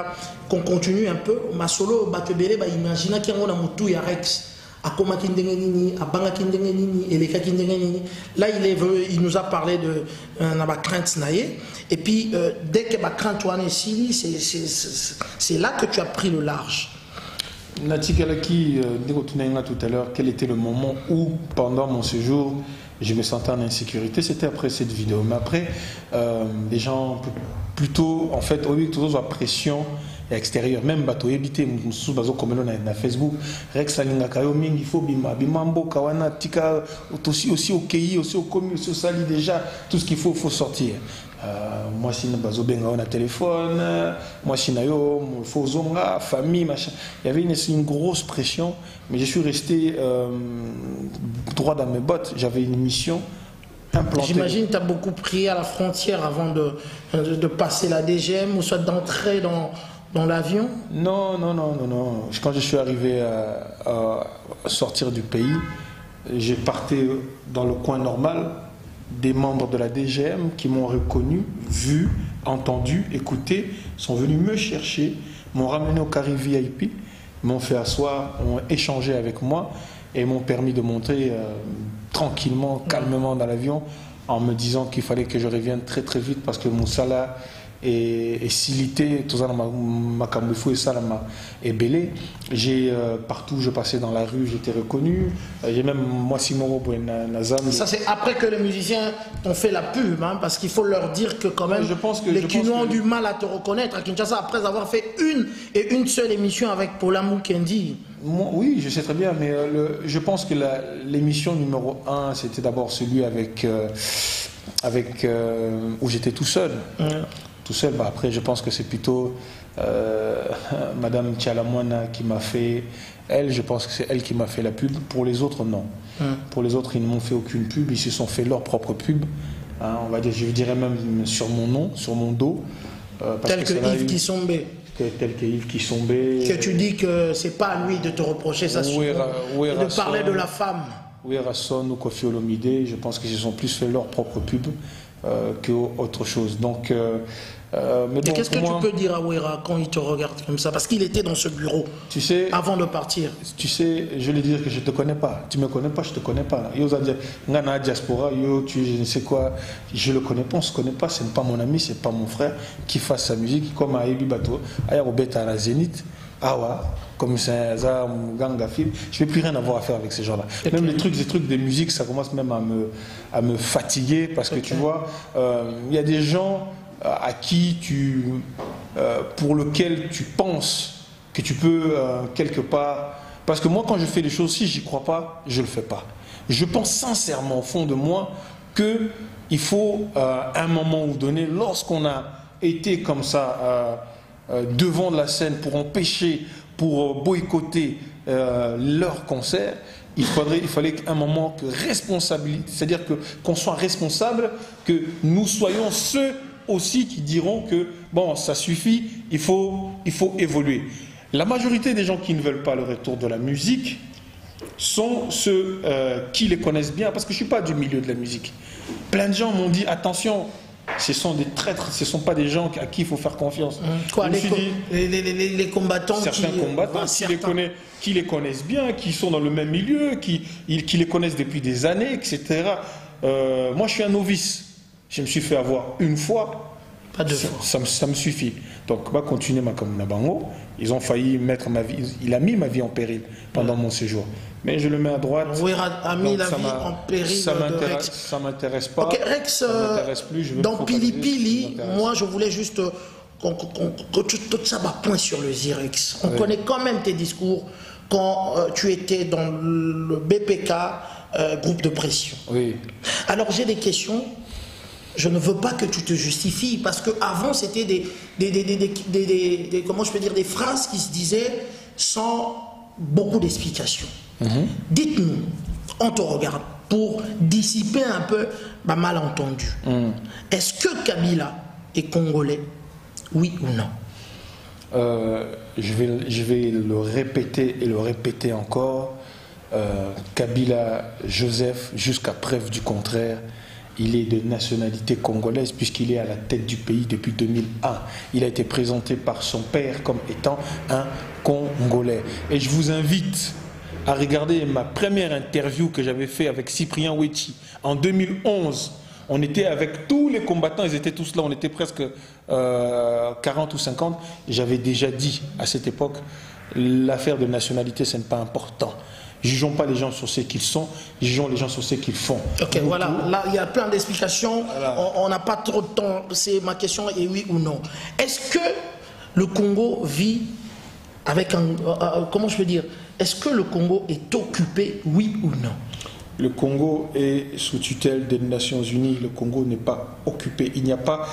qu'on continue un peu. Masolo, Batebele, imagine qu'il y a un moutou, il y a Rex. Là, il nous a parlé de la crainte naïe. Et puis, dès que la crainte est ici, c'est là que tu as pris le large. Nati Galaki, tout à l'heure, quel était le moment où, pendant mon séjour, je me sentais en insécurité? C'était après cette vidéo. Mais après, les gens, plutôt, en fait, au lieu de toujours la pression extérieure, même bateau éviter, sous bateau comme na Facebook, Rex Salinga Kayo Ming, il faut bimambo, kawana, tika, aussi au KI, aussi au commun, aussi au sali déjà, tout ce qu'il faut sortir. Moi, si bazo benga on a téléphone, moi si nayo, faut zonga, famille, machin. Il y avait une grosse pression, mais je suis resté droit dans mes bottes. J'avais une mission. J'imagine que tu as beaucoup prié à la frontière avant de passer la DGM ou soit d'entrer dans l'avion? Non. Quand je suis arrivé à sortir du pays, j'ai parté dans le coin normal. Des membres de la DGM qui m'ont reconnu, vu, entendu, écouté, sont venus me chercher, m'ont ramené au carré VIP, m'ont fait asseoir, ont échangé avec moi et m'ont permis de monter tranquillement, calmement dans l'avion en me disant qu'il fallait que je revienne très très vite parce que Moussala et Silité, tout ça dans ma Kambouifou et Salama et Belé. J'ai partout où je passais dans la rue, j'étais reconnu. J'ai même moi Simoro Nazam. Ça c'est après que les musiciens ont fait la pub, hein, parce qu'il faut leur dire que quand même les Kinois ont du mal à te reconnaître à Kinshasa après avoir fait une seule émission avec Paula Mukendi. Oui, je sais très bien, mais je pense que l'émission numéro 1, c'était d'abord celui où j'étais tout seul. Tout seul, après je pense que c'est plutôt Madame Tchalamouana qui m'a fait, je pense que c'est elle qui m'a fait la pub. Pour les autres, non. Pour les autres, ils ne m'ont fait aucune pub, ils se sont fait leur propre pub, hein, on va dire, je dirais même sur mon nom, sur mon dos. Tel que Yves Kissombé. Tel que Yves Kissombé. Que tu dis que c'est pas à lui de te reprocher ça, de parler de la femme. Oui, Rasson ou Kofi Olomide, je pense qu'ils ont plus fait leur propre pub qu'autre chose. Donc, mais qu'est-ce que tu peux dire à Ouera quand il te regarde comme ça? Parce qu'il était dans ce bureau, tu sais, avant de partir. Tu sais, je vais dire que je ne te connais pas. Tu ne me connais pas, je ne te connais pas. Yo, Ngana diaspora, yo, tu je ne sais quoi. Je ne le connais pas, on ne se connaît pas. Ce n'est pas mon ami, ce n'est pas mon frère qui fasse sa musique comme à Ebi Bato, à Robert à la Zénith. Awa, comme c'est un gang film, je n'ai plus rien à voir à faire avec ces gens-là. Même les trucs de musique, ça commence même à me fatiguer parce que tu vois, il y a des gens à qui pour lesquels tu penses que tu peux quelque part. Parce que moi, quand je fais les choses, si j'y crois pas, je le fais pas. Je pense sincèrement au fond de moi qu'il faut, à un moment donné, lorsqu'on a été comme ça devant la scène pour empêcher, pour boycotter leur concert, il fallait qu'à un moment que responsabilité, c'est-à-dire qu'on soit responsable, que nous soyons ceux aussi qui diront que bon, ça suffit, il faut évoluer. La majorité des gens qui ne veulent pas le retour de la musique sont ceux qui les connaissent bien, parce que je ne suis pas du milieu de la musique. Plein de gens m'ont dit attention, Ce sont des traîtres, ce ne sont pas des gens à qui il faut faire confiance. Quoi, les combattants certains combattants qui les connaissent bien, qui sont dans le même milieu, qui les connaissent depuis des années, etc. Moi, je suis un novice. Je me suis fait avoir une fois. Pas deux fois. Ça me suffit. Donc, on va continuer ma Kamuna Bango. Ils ont failli mettre ma vie. Il a mis ma vie en péril pendant mon séjour. Mais je le mets à droite. Oui, a mis la vie en péril. Ça m'intéresse pas. Ok, Rex, ça m'intéresse plus. Je veux dans Pili Pili, moi je voulais juste que tu te saches un point sur le Zirex. On connaît quand même tes discours quand tu étais dans le BPK, groupe de pression. Oui. Alors j'ai des questions. Je ne veux pas que tu te justifies parce qu'avant c'était comment je peux dire, des phrases qui se disaient sans beaucoup d'explications. Dites-nous, on te regarde pour dissiper un peu ma malentendu. Est-ce que Kabila est congolais, oui ou non? Je vais le répéter et le répéter encore. Kabila Joseph, jusqu'à preuve du contraire, il est de nationalité congolaise puisqu'il est à la tête du pays depuis 2001. Il a été présenté par son père comme étant un Congolais. Et je vous invite à regarder ma première interview que j'avais fait avec Cyprien Ouechi en 2011. On était avec tous les combattants, ils étaient tous là, on était presque 40 ou 50. J'avais déjà dit à cette époque, l'affaire de nationalité, ce n'est pas important. Jugeons pas les gens sur ce qu'ils sont, jugeons les gens sur ce qu'ils font. Ok, voilà, là il y a plein d'explications, voilà. On n'a pas trop de temps, c'est ma question est oui ou non. Est-ce que le Congo vit avec un... comment je peux dire? Est-ce que le Congo est occupé, oui ou non? Le Congo est sous tutelle des Nations Unies, le Congo n'est pas occupé. Il n'y a pas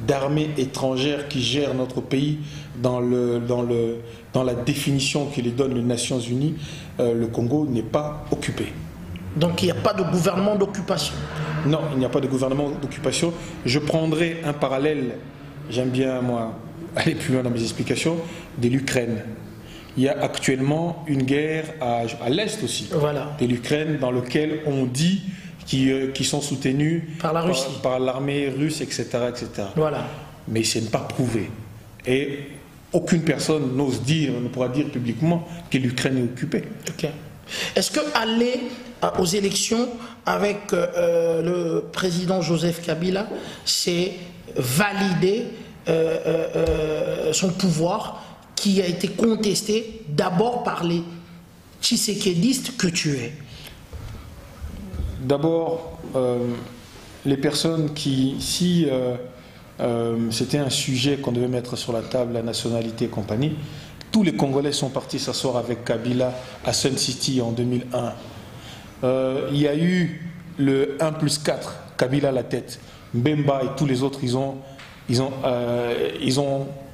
d'armée étrangère qui gère notre pays dans la définition que les donnent les Nations Unies. Le Congo n'est pas occupé. Donc il n'y a pas de gouvernement d'occupation? Non, il n'y a pas de gouvernement d'occupation. Je prendrai un parallèle, j'aime bien moi aller plus loin dans mes explications, de l'Ukraine. Il y a actuellement une guerre à l'Est aussi, voilà, de l'Ukraine, dans laquelle on dit qu'ils sont soutenus par la Russie, par l'armée russe, etc., etc. Voilà. Mais ce n'est pas prouvé. Et aucune personne n'ose dire, ne pourra dire publiquement que l'Ukraine est occupée. Okay. Est-ce que aller aux élections avec le président Joseph Kabila, c'est valider son pouvoir qui a été contesté d'abord par les tshisekédistes que tu es? D'abord, les personnes qui, si c'était un sujet qu'on devait mettre sur la table, la nationalité et compagnie, tous les Congolais sont partis s'asseoir avec Kabila à Sun City en 2001. Il y a eu le 1+4, Kabila à la tête. Mbemba et tous les autres, ils ont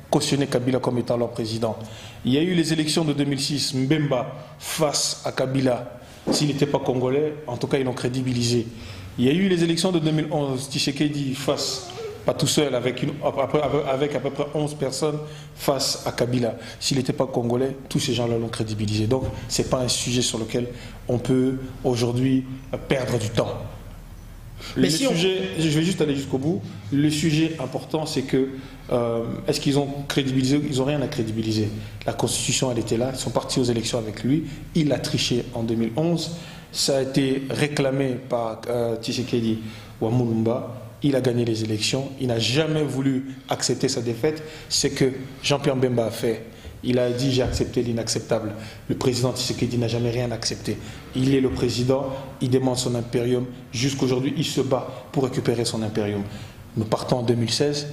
cautionné Kabila comme étant leur président. Il y a eu les élections de 2006, Mbemba face à Kabila. S'il n'était pas congolais, en tout cas ils l'ont crédibilisé. Il y a eu les élections de 2011, Tshisekedi face, pas tout seul, avec à peu près 11 personnes face à Kabila. S'il n'était pas congolais, tous ces gens-là l'ont crédibilisé. Donc ce n'est pas un sujet sur lequel on peut aujourd'hui perdre du temps. Le sujet, je vais juste aller jusqu'au bout. Le sujet important, c'est que est-ce qu'ils ont crédibilisé? Ils n'ont rien à crédibiliser. La Constitution, elle était là. Ils sont partis aux élections avec lui. Il a triché en 2011. Ça a été réclamé par Tshisekedi ou Mulumba. Il a gagné les élections. Il n'a jamais voulu accepter sa défaite. C'est que Jean-Pierre Mbemba a fait. Il a dit j'ai accepté l'inacceptable. Le président Tshisekedi n'a jamais rien accepté. Il est le président, il demande son impérium. Jusqu'aujourd'hui, il se bat pour récupérer son impérium. Nous partons en 2016.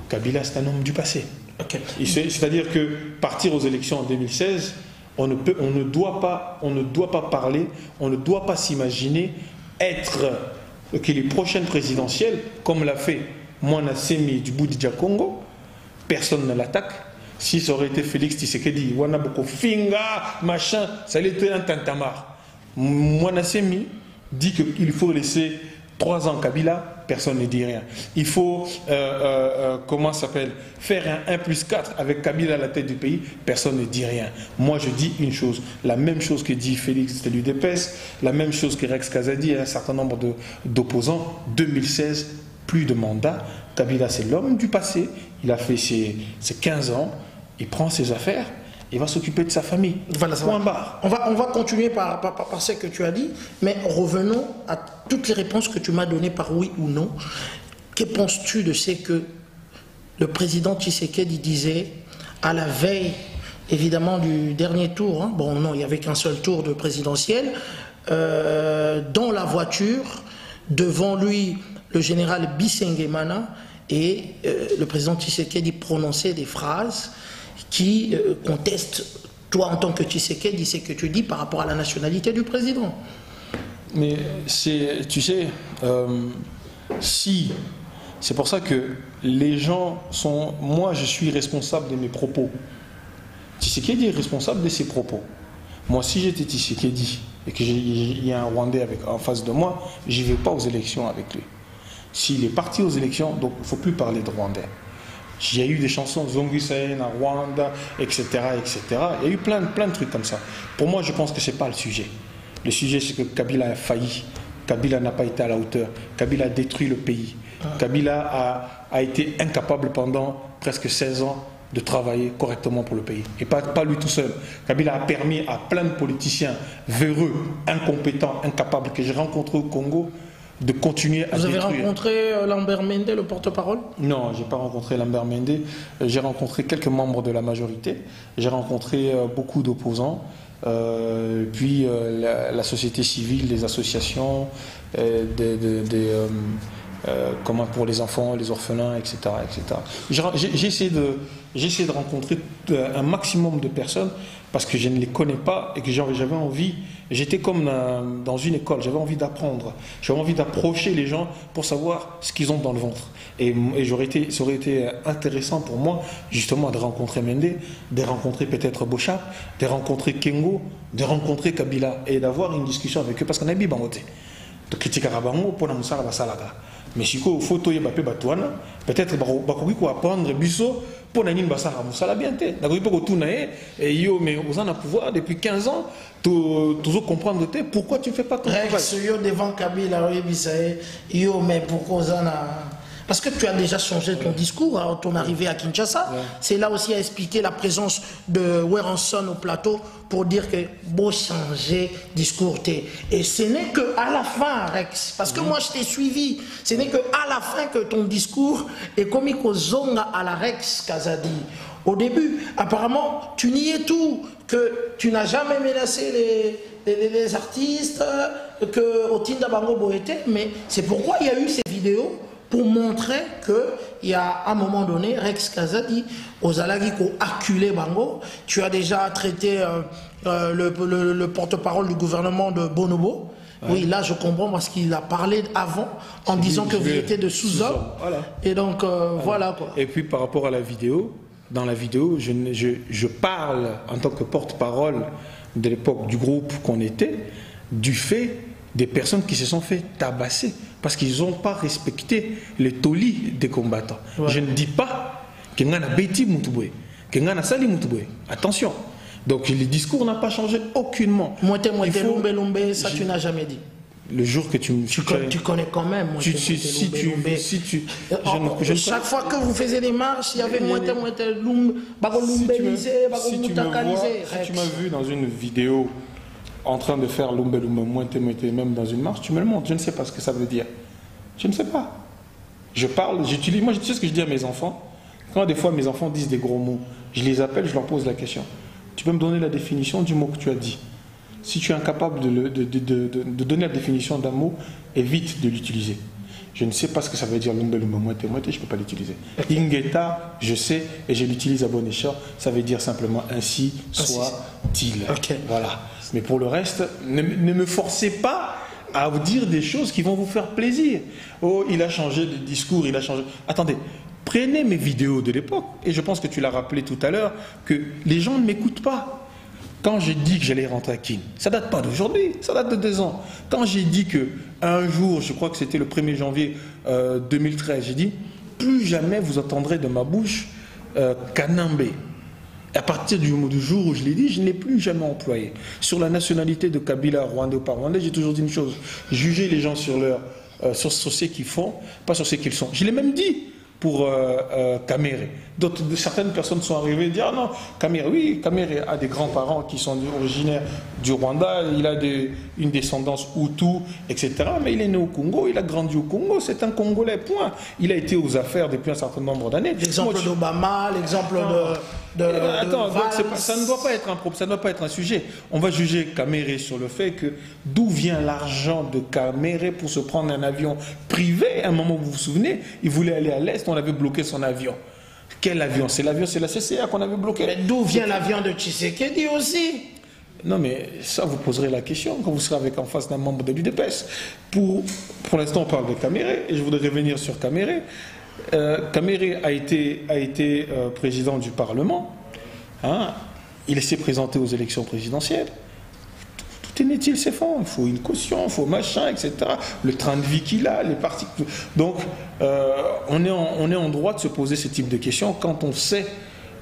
Kabila, c'est un homme du passé. Okay. C'est-à-dire que partir aux élections en 2016, on ne doit pas parler, on ne doit pas s'imaginer que les prochaines présidentielles, comme l'a fait Moana Semi du Boudidja Congo, personne ne l'attaque. Si ça aurait été Félix Tshisekedi, Wanaboko Finga, machin, ça allait être un tintamarre. Moana Semi dit qu'il faut laisser 3 ans Kabila, personne ne dit rien. Il faut, comment ça s'appelle, faire un 1+4 avec Kabila à la tête du pays, personne ne dit rien. Moi je dis une chose, la même chose que dit Félix de l'UDPS, la même chose que Rex Kazadi et un certain nombre d'opposants, 2016, plus de mandat. Kabila, c'est l'homme du passé. Il a fait ses 15 ans. Il prend ses affaires. Il va s'occuper de sa famille. Voilà, point barre. On va continuer par ce que tu as dit, mais revenons à toutes les réponses que tu m'as données par oui ou non. Que penses-tu de ce que le président Tshisekedi disait à la veille, évidemment, du dernier tour, hein? Bon, non, il n'y avait qu'un seul tour de présidentiel, dans la voiture, devant lui, le général Bisengemana, et le président Tshisekedi prononçait des phrases qui contestent, toi en tant que Tshisekedi, ce que tu dis par rapport à la nationalité du président. Mais tu sais, si, c'est pour ça que les gens sont... Moi, je suis responsable de mes propos. Tshisekedi est responsable de ses propos. Moi, si j'étais Tshisekedi et qu'il y a un Rwandais en face de moi, je ne vais pas aux élections avec lui. S'il est parti aux élections, donc il ne faut plus parler de Rwandais. Il y a eu des chansons Zongusaïn à Rwanda, etc., etc. Il y a eu plein de trucs comme ça. Pour moi, je pense que ce n'est pas le sujet. Le sujet, c'est que Kabila a failli. Kabila n'a pas été à la hauteur. Kabila a détruit le pays. Kabila a été incapable pendant presque 16 ans de travailler correctement pour le pays. Et pas lui tout seul. Kabila a permis à plein de politiciens véreux, incompétents, incapables que j'ai rencontrés au Congo de continuer à détruire. Vous avez rencontré Lambert Mende, le porte-parole? Non, je n'ai pas rencontré Lambert Mende. J'ai rencontré quelques membres de la majorité. J'ai rencontré beaucoup d'opposants. Puis la société civile, les associations, comment pour les enfants, les orphelins, etc. J'ai essayé de rencontrer un maximum de personnes parce que je ne les connais pas et que j'avais envie, j'étais comme dans une école, j'avais envie d'apprendre, j'avais envie d'approcher les gens pour savoir ce qu'ils ont dans le ventre. Et ça aurait été intéressant pour moi justement de rencontrer Mende, de rencontrer peut-être Bochap, de rencontrer Kengo, de rencontrer Kabila et d'avoir une discussion avec eux parce qu'on a bien bangoté. De critiquer Rabango pour la moussara basalaga. Mais si il faut peut-être qu'il apprendre biso pour nani basara musala bien te na ko ko tuna et yo mais aux en a pouvoir depuis 15 ans toujours comprendre pourquoi tu fais pas ton travail. Rex yo devant Kabila yo mais pourquoi aux en a... Parce que tu as déjà changé ton discours à ton arrivée à Kinshasa. Ouais. C'est là aussi à expliquer la présence de Werenson au plateau pour dire que beau changer discours. Et ce n'est qu'à la fin, Rex, parce que moi je t'ai suivi, ce n'est qu'à la fin que ton discours est comme Zonga à la Rex Kazadi. Au début, apparemment, tu niais tout, que tu n'as jamais menacé les artistes, que Otinda Bango Boete, mais c'est pourquoi il y a eu ces vidéos pour montrer qu'il y a un moment donné, Rex Kazadi, aux Alagi qui ont acculé Bango. Tu as déjà traité le porte-parole du gouvernement de Bonobo. Ouais. Oui, là je comprends parce qu'il a parlé avant en disant que vous étiez de sous-hommes. Voilà. Et donc voilà quoi. Et puis par rapport à la vidéo, dans la vidéo, je parle en tant que porte-parole de l'époque du groupe qu'on était, du fait des personnes qui se sont fait tabasser parce qu'ils n'ont pas respecté les tolis des combattants. Ouais. Je ne dis pas que ngana beti mutubwe, que ngana sali mutubwe. Attention. Donc le discours n'a pas changé aucunement. Lumbe, ça tu n'as jamais dit. Le jour que tu connais quand même. Chaque fois que vous faisiez des marches, il y avait Lumbe, si tu m'as vu dans une vidéo en train de faire Lumbe, même dans une marche, tu me le montres. Je ne sais pas ce que ça veut dire. Je ne sais pas. Je parle, j'utilise. Moi, tu sais ce que je dis à mes enfants. Quand des fois mes enfants disent des gros mots, je les appelle, je leur pose la question. Tu peux me donner la définition du mot que tu as dit. Si tu es incapable de donner la définition d'un mot, évite de l'utiliser. Je ne sais pas ce que ça veut dire Lumbe, je ne peux pas l'utiliser. Ingeta, je sais, et je l'utilise à bon escient. Ça veut dire simplement ainsi soit-il. Okay. Voilà. Mais pour le reste, ne me forcez pas à vous dire des choses qui vont vous faire plaisir. Oh, il a changé de discours, il a changé... Attendez, prenez mes vidéos de l'époque, et je pense que tu l'as rappelé tout à l'heure, que les gens ne m'écoutent pas. Quand j'ai dit que j'allais rentrer à Kin, ça date pas d'aujourd'hui, ça date de 2 ans. Quand j'ai dit qu'un jour, je crois que c'était le 1er janvier 2013, j'ai dit, plus jamais vous entendrez de ma bouche Kanambe. À partir du jour où je l'ai dit, je ne l'ai plus jamais employé. Sur la nationalité de Kabila, rwandais ou pas rwandais, j'ai toujours dit une chose. Jugez les gens sur leur sur ce qu'ils font, pas sur ce qu'ils sont. Je l'ai même dit pour Kamere. Certaines personnes sont arrivées et dire ah non, Kamere, oui, Kamere a des grands-parents qui sont originaires du Rwanda, il a une descendance Hutu, etc. Mais il est né au Congo, il a grandi au Congo, c'est un Congolais, point. Il a été aux affaires depuis un certain nombre d'années. L'exemple d'Obama, l'exemple de attends, donc ça ne doit pas être ça ne doit pas être un sujet. On va juger Kamere sur le fait que d'où vient l'argent de Kamere pour se prendre un avion privé. À un moment, vous vous souvenez, il voulait aller à l'Est, on avait bloqué son avion. Quel avion? C'est la CCA qu'on avait bloqué. Mais d'où vient l'avion de Tshisekedi aussi? Non, mais ça, vous poserez la question quand vous serez en face d'un membre de l'UDPS. Pour l'instant, on parle de Kamere, et je voudrais revenir sur Kamere. Kamere a été président du Parlement. Hein, il s'est présenté aux élections présidentielles. Tout est inutile, c'est fond. Il faut une caution, il faut machin, etc. Le train de vie qu'il a, les partis. Donc, on est en droit de se poser ce type de questions quand on sait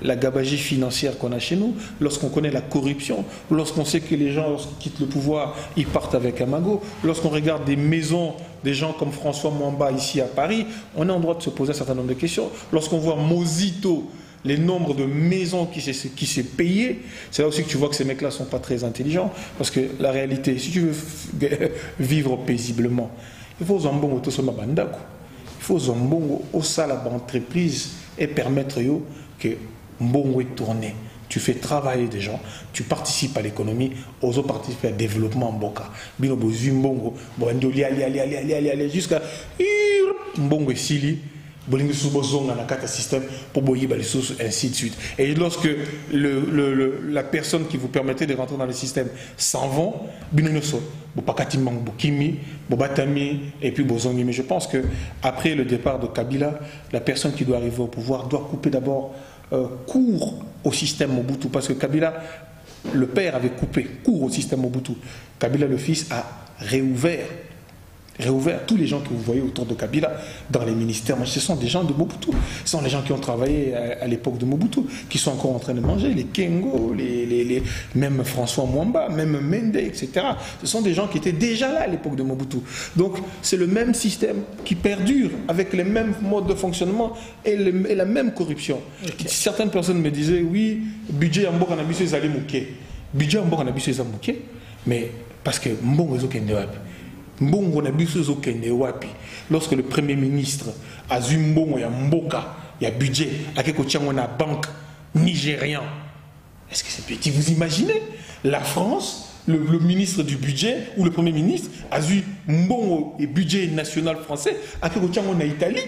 la gabegie financière qu'on a chez nous, lorsqu'on connaît la corruption, lorsqu'on sait que les gens, lorsqu'ils quittent le pouvoir, ils partent avec un magot, lorsqu'on regarde des maisons, des gens comme François Mwamba ici à Paris, on est en droit de se poser un certain nombre de questions. Lorsqu'on voit Mosito, les nombres de maisons qui s'est payé, c'est là aussi que tu vois que ces mecs-là ne sont pas très intelligents, parce que la réalité, si tu veux vivre paisiblement, il faut zambongo to soma bandako, il faut zambongo au sala entreprise et permettre que mbongo est tourné. Tu fais travailler des gens, tu participes à l'économie, aux autres participent au développement mboka. Bino bozu mbongo, bondo ali jusqu'à mbongo sili. Système pour ainsi de suite. Et lorsque la personne qui vous permettait de rentrer dans le système s'en vont, et puis mais je pense que après le départ de Kabila, la personne qui doit arriver au pouvoir doit couper d'abord court au système Mobutu, parce que Kabila, le père avait coupé court au système Mobutu. Kabila le fils a réouvert tous les gens que vous voyez autour de Kabila dans les ministères. Ce sont des gens de Mobutu. Ce sont les gens qui ont travaillé à l'époque de Mobutu, qui sont encore en train de manger, les Kengo, même François Mwamba, même Mende, etc. Ce sont des gens qui étaient déjà là à l'époque de Mobutu. Donc c'est le même système qui perdure avec les mêmes modes de fonctionnement et la même corruption. Okay. Certaines personnes me disaient, oui, budget en Mbok Anabiso est allé mouquer. Budget en Mbok Anabiso est allé mouquer, mais parce que Mbok est allé lorsque le Premier ministre a Zumbongo et Mboka, il y a budget, à la banque nigérian. Est-ce que c'est petit? Vous imaginez la France, le ministre du budget ou le Premier ministre a Zumbongo et budget national français, à Italie.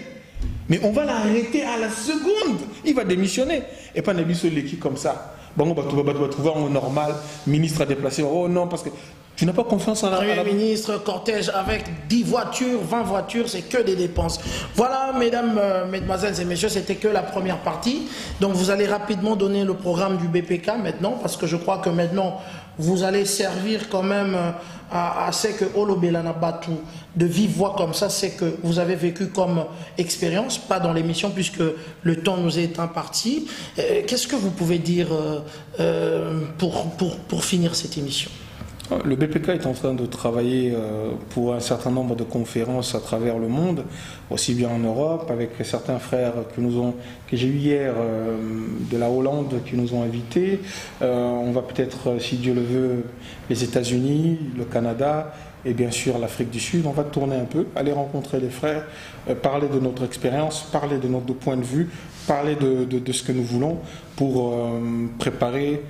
Mais on va l'arrêter à la seconde. Il va démissionner. Et pas l'équipe comme ça. Bon, on va trouver un normal, ministre à déplacer. Oh non, parce que tu n'as pas confiance en la... Premier ministre, cortège avec 10 voitures, 20 voitures, c'est que des dépenses. Voilà, mesdames, mesdemoiselles et messieurs, c'était que la première partie. Donc vous allez rapidement donner le programme du BPK maintenant, parce que je crois que maintenant, vous allez servir quand même à ce que Olobelana Batu, de vive voix comme ça, c'est que vous avez vécu comme expérience, pas dans l'émission, puisque le temps nous est imparti. Qu'est-ce que vous pouvez dire pour finir cette émission ? Le BPK est en train de travailler pour un certain nombre de conférences à travers le monde, aussi bien en Europe, avec certains frères que j'ai eu hier de la Hollande qui nous ont invités. On va peut-être, si Dieu le veut, les États-Unis, le Canada et bien sûr l'Afrique du Sud. On va tourner un peu, aller rencontrer les frères, parler de notre expérience, parler de notre point de vue, parler de ce que nous voulons pour préparer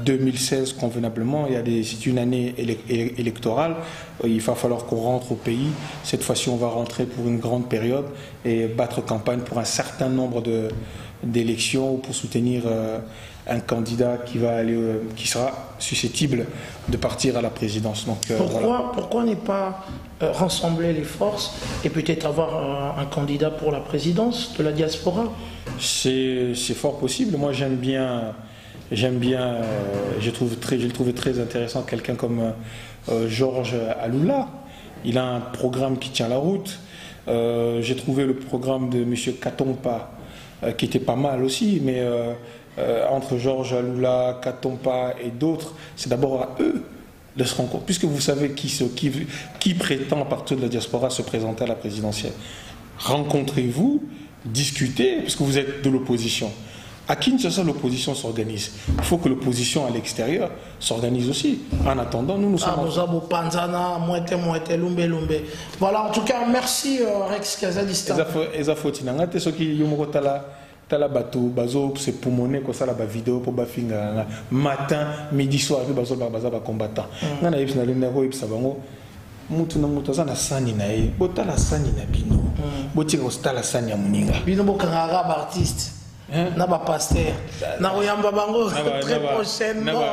2016 convenablement. C'est une année électorale, il va falloir qu'on rentre au pays. Cette fois-ci on va rentrer pour une grande période et battre campagne pour un certain nombre d'élections pour soutenir un candidat qui sera susceptible de partir à la présidence. Donc, pourquoi ne pas rassembler les forces et peut-être avoir un candidat pour la présidence de la diaspora? C'est fort possible. Moi j'aime bien, je le trouve très intéressant, quelqu'un comme Georges Aloula. Il a un programme qui tient la route. J'ai trouvé le programme de M. Katompa qui était pas mal aussi, mais entre Georges Aloula, Katompa et d'autres, c'est d'abord à eux de se rencontrer, puisque vous savez qui prétend à partir de la diaspora se présenter à la présidentielle. Rencontrez-vous, discutez, parce que vous êtes de l'opposition. À Kinshasa, l'opposition s'organise. Il faut que l'opposition à l'extérieur s'organise aussi. En attendant, nous sommes... Voilà, en tout cas, merci Rex Kazadistan. Tala bateau, bazo, c'est pour monnaie, comme ça, la vidéo, pour bafinga, matin, midi, soir, puis bazo, baza, combattant. Nana yps na lena ho yps abango, mutu na mutu za na sani na ye, bota la sani na bino, boti ko sta la sani ya muninga. Bino bokanga ba artiste, na ba pasteur, na oyamba bango très prochainement.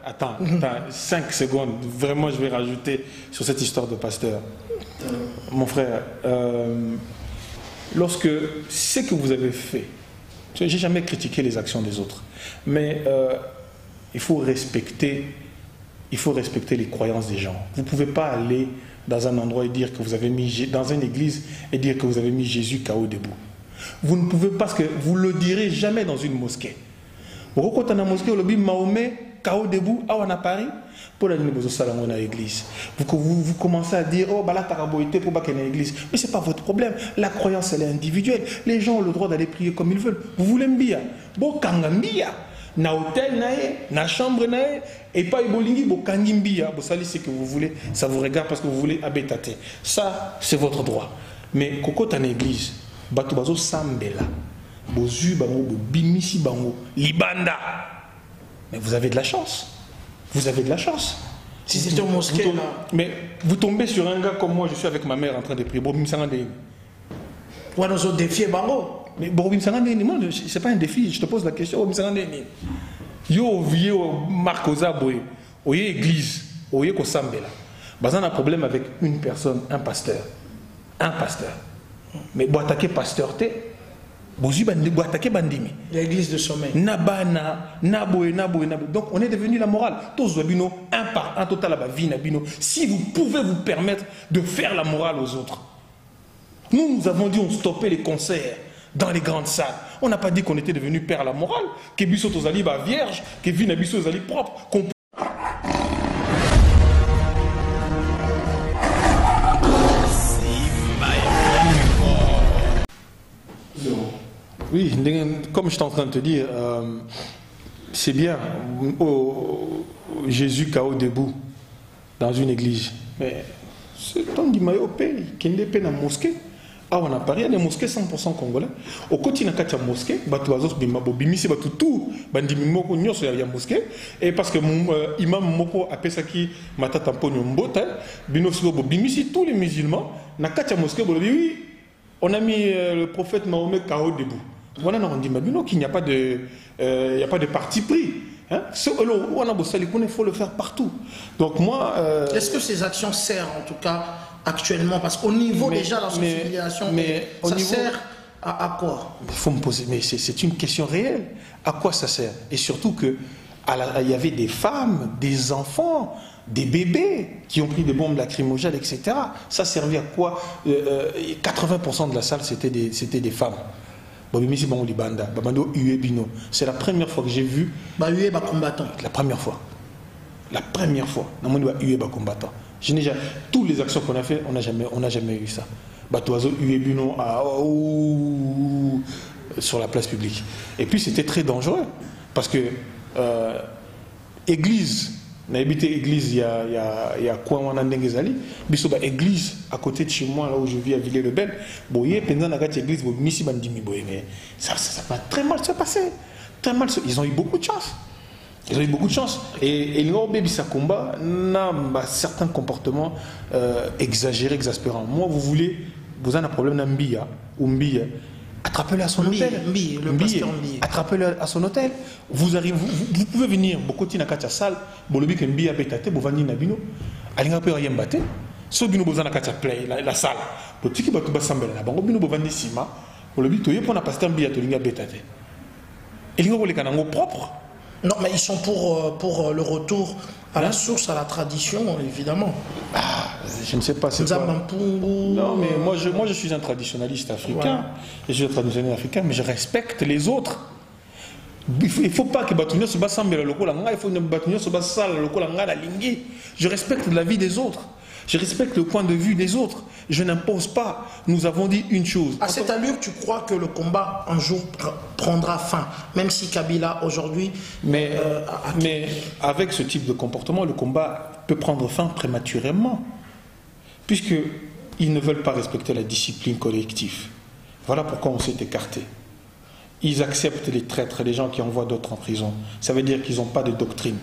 Attends, 5 secondes, vraiment je vais rajouter sur cette histoire de pasteur. Mon frère, lorsque ce que vous avez fait, je n'ai jamais critiqué les actions des autres, mais il faut respecter les croyances des gens. Vous ne pouvez pas aller dans un endroit et dire que vous avez mis, dans une église, et dire que vous avez mis Jésus KO debout. Vous ne pouvez pas, parce que vous ne le direz jamais dans une mosquée. Vous rencontrez dans la mosquée, vous Mahomet KO debout, à Paris, pour la l'église. Vous commencez à dire, oh, la taraboïté pour pas l'église. Mais ce n'est pas votre problème. La croyance, elle est individuelle. Les gens ont le droit d'aller prier comme ils veulent. Vous voulez mbia. Bon, kangambia. Na hôtel, na chambre, et pas bolingi, bo kangimbia. Bo sali, c'est que vous voulez. Ça vous regarde parce que vous voulez habitater. Ça, c'est votre droit. Mais koko en église, bato bazo sambela. Bo zu bango, bo bimisi bango, libanda. Mais vous avez de la chance. Vous avez de la chance. Si c'est un mosquée, là. Mais vous tombez sur un gars comme moi, je suis avec ma mère en train de prier. Bon, ouais, nous avons défié Bango. Mais bon, c'est pas un défi, je te pose la question. Yo, vieux, Marco Zaboé, oye église, oye Kosambela. Bah, on a un problème avec une personne, un pasteur. Un pasteur. Mais bon, attaquer pasteur, l'église de sommeil. Donc on est devenu la morale. Tous un par un total à vie nabino. Si vous pouvez vous permettre de faire la morale aux autres. Nous avons dit on stoppait les concerts dans les grandes salles. On n'a pas dit qu'on était devenu père à la morale, que Bissot aux Ali vierge, que Vina Bissot aux Ali propre. Oui, comme je suis en train de te dire, c'est bien, Jésus KO debout dans une église. Mais c'est tant d'Imayo pays qui n'est pas dans la mosquée. Ah, on a parlé, il y a des mosquées 100% congolais. Au côté de la mosquée, il y a des mosquées. Et parce que l'imam Moko a fait qui m'a tamponné un botin, tous les musulmans, dans la mosquée, oui, on a mis le prophète Mahomet KO debout. Voilà, on dit qu'il n'y a pas de parti pris. Hein? Il faut le faire partout. Donc moi... Est-ce que ces actions servent en tout cas actuellement? Parce qu'au niveau déjà de la sensibilisation, ça sert à quoi? Il faut me poser, mais c'est une question réelle. À quoi ça sert? Et surtout qu'il y avait des femmes, des enfants, des bébés qui ont pris des bombes lacrymogènes, etc. Ça servait à quoi? 80% de la salle, c'était des femmes. C'est la première fois que j'ai vu. La première fois. La première fois. Je n'ai jamais. Toutes les actions qu'on a fait, on n'a jamais eu ça. Sur la place publique. Et puis c'était très dangereux. Parce que église. On a habité église il y a quoi on a ndengezali biso ba église à côté de chez moi là où je vis à Villers-le-Bel boyé pendant la église bo misi bandimi boyé mais ça va très mal se passer très mal ils ont eu beaucoup de chance et ils ont bébé sa combat n'a certains comportements exagérés exaspérants. Moi vous avez un problème d'ambia ou mbia, attrapez-le à son hôtel. Attrapez-le à son hôtel. Vous pouvez venir, beaucoup de la salle, bolobi que mbi a bétate, bovani nabino, alinga pe yembate, so bino bozana kacha play la salle. Botiki batu basambela na bango bino bovani sima, bolobi toye pour na pasteur mbi a tolinga bétate. Elinga ko lekanango propre. Non, mais ils sont pour le retour à la source, à la tradition, évidemment. Je ne sais pas. Non, mais moi je suis un traditionnaliste africain. Ouais. Je suis un traditionnaliste africain, mais je respecte les autres. Il ne faut pas que Batunio se basse le local, il faut que Batunio se basse le local, la ligne. Je respecte la vie des autres. Je respecte le point de vue des autres. Je n'impose pas. Nous avons dit une chose. À cette allure, tu crois que le combat un jour prendra fin, même si Kabila aujourd'hui... Mais avec ce type de comportement, le combat peut prendre fin prématurément, puisqu'ils ne veulent pas respecter la discipline collective. Voilà pourquoi on s'est écarté. Ils acceptent les traîtres, les gens qui envoient d'autres en prison. Ça veut dire qu'ils n'ont pas de doctrine.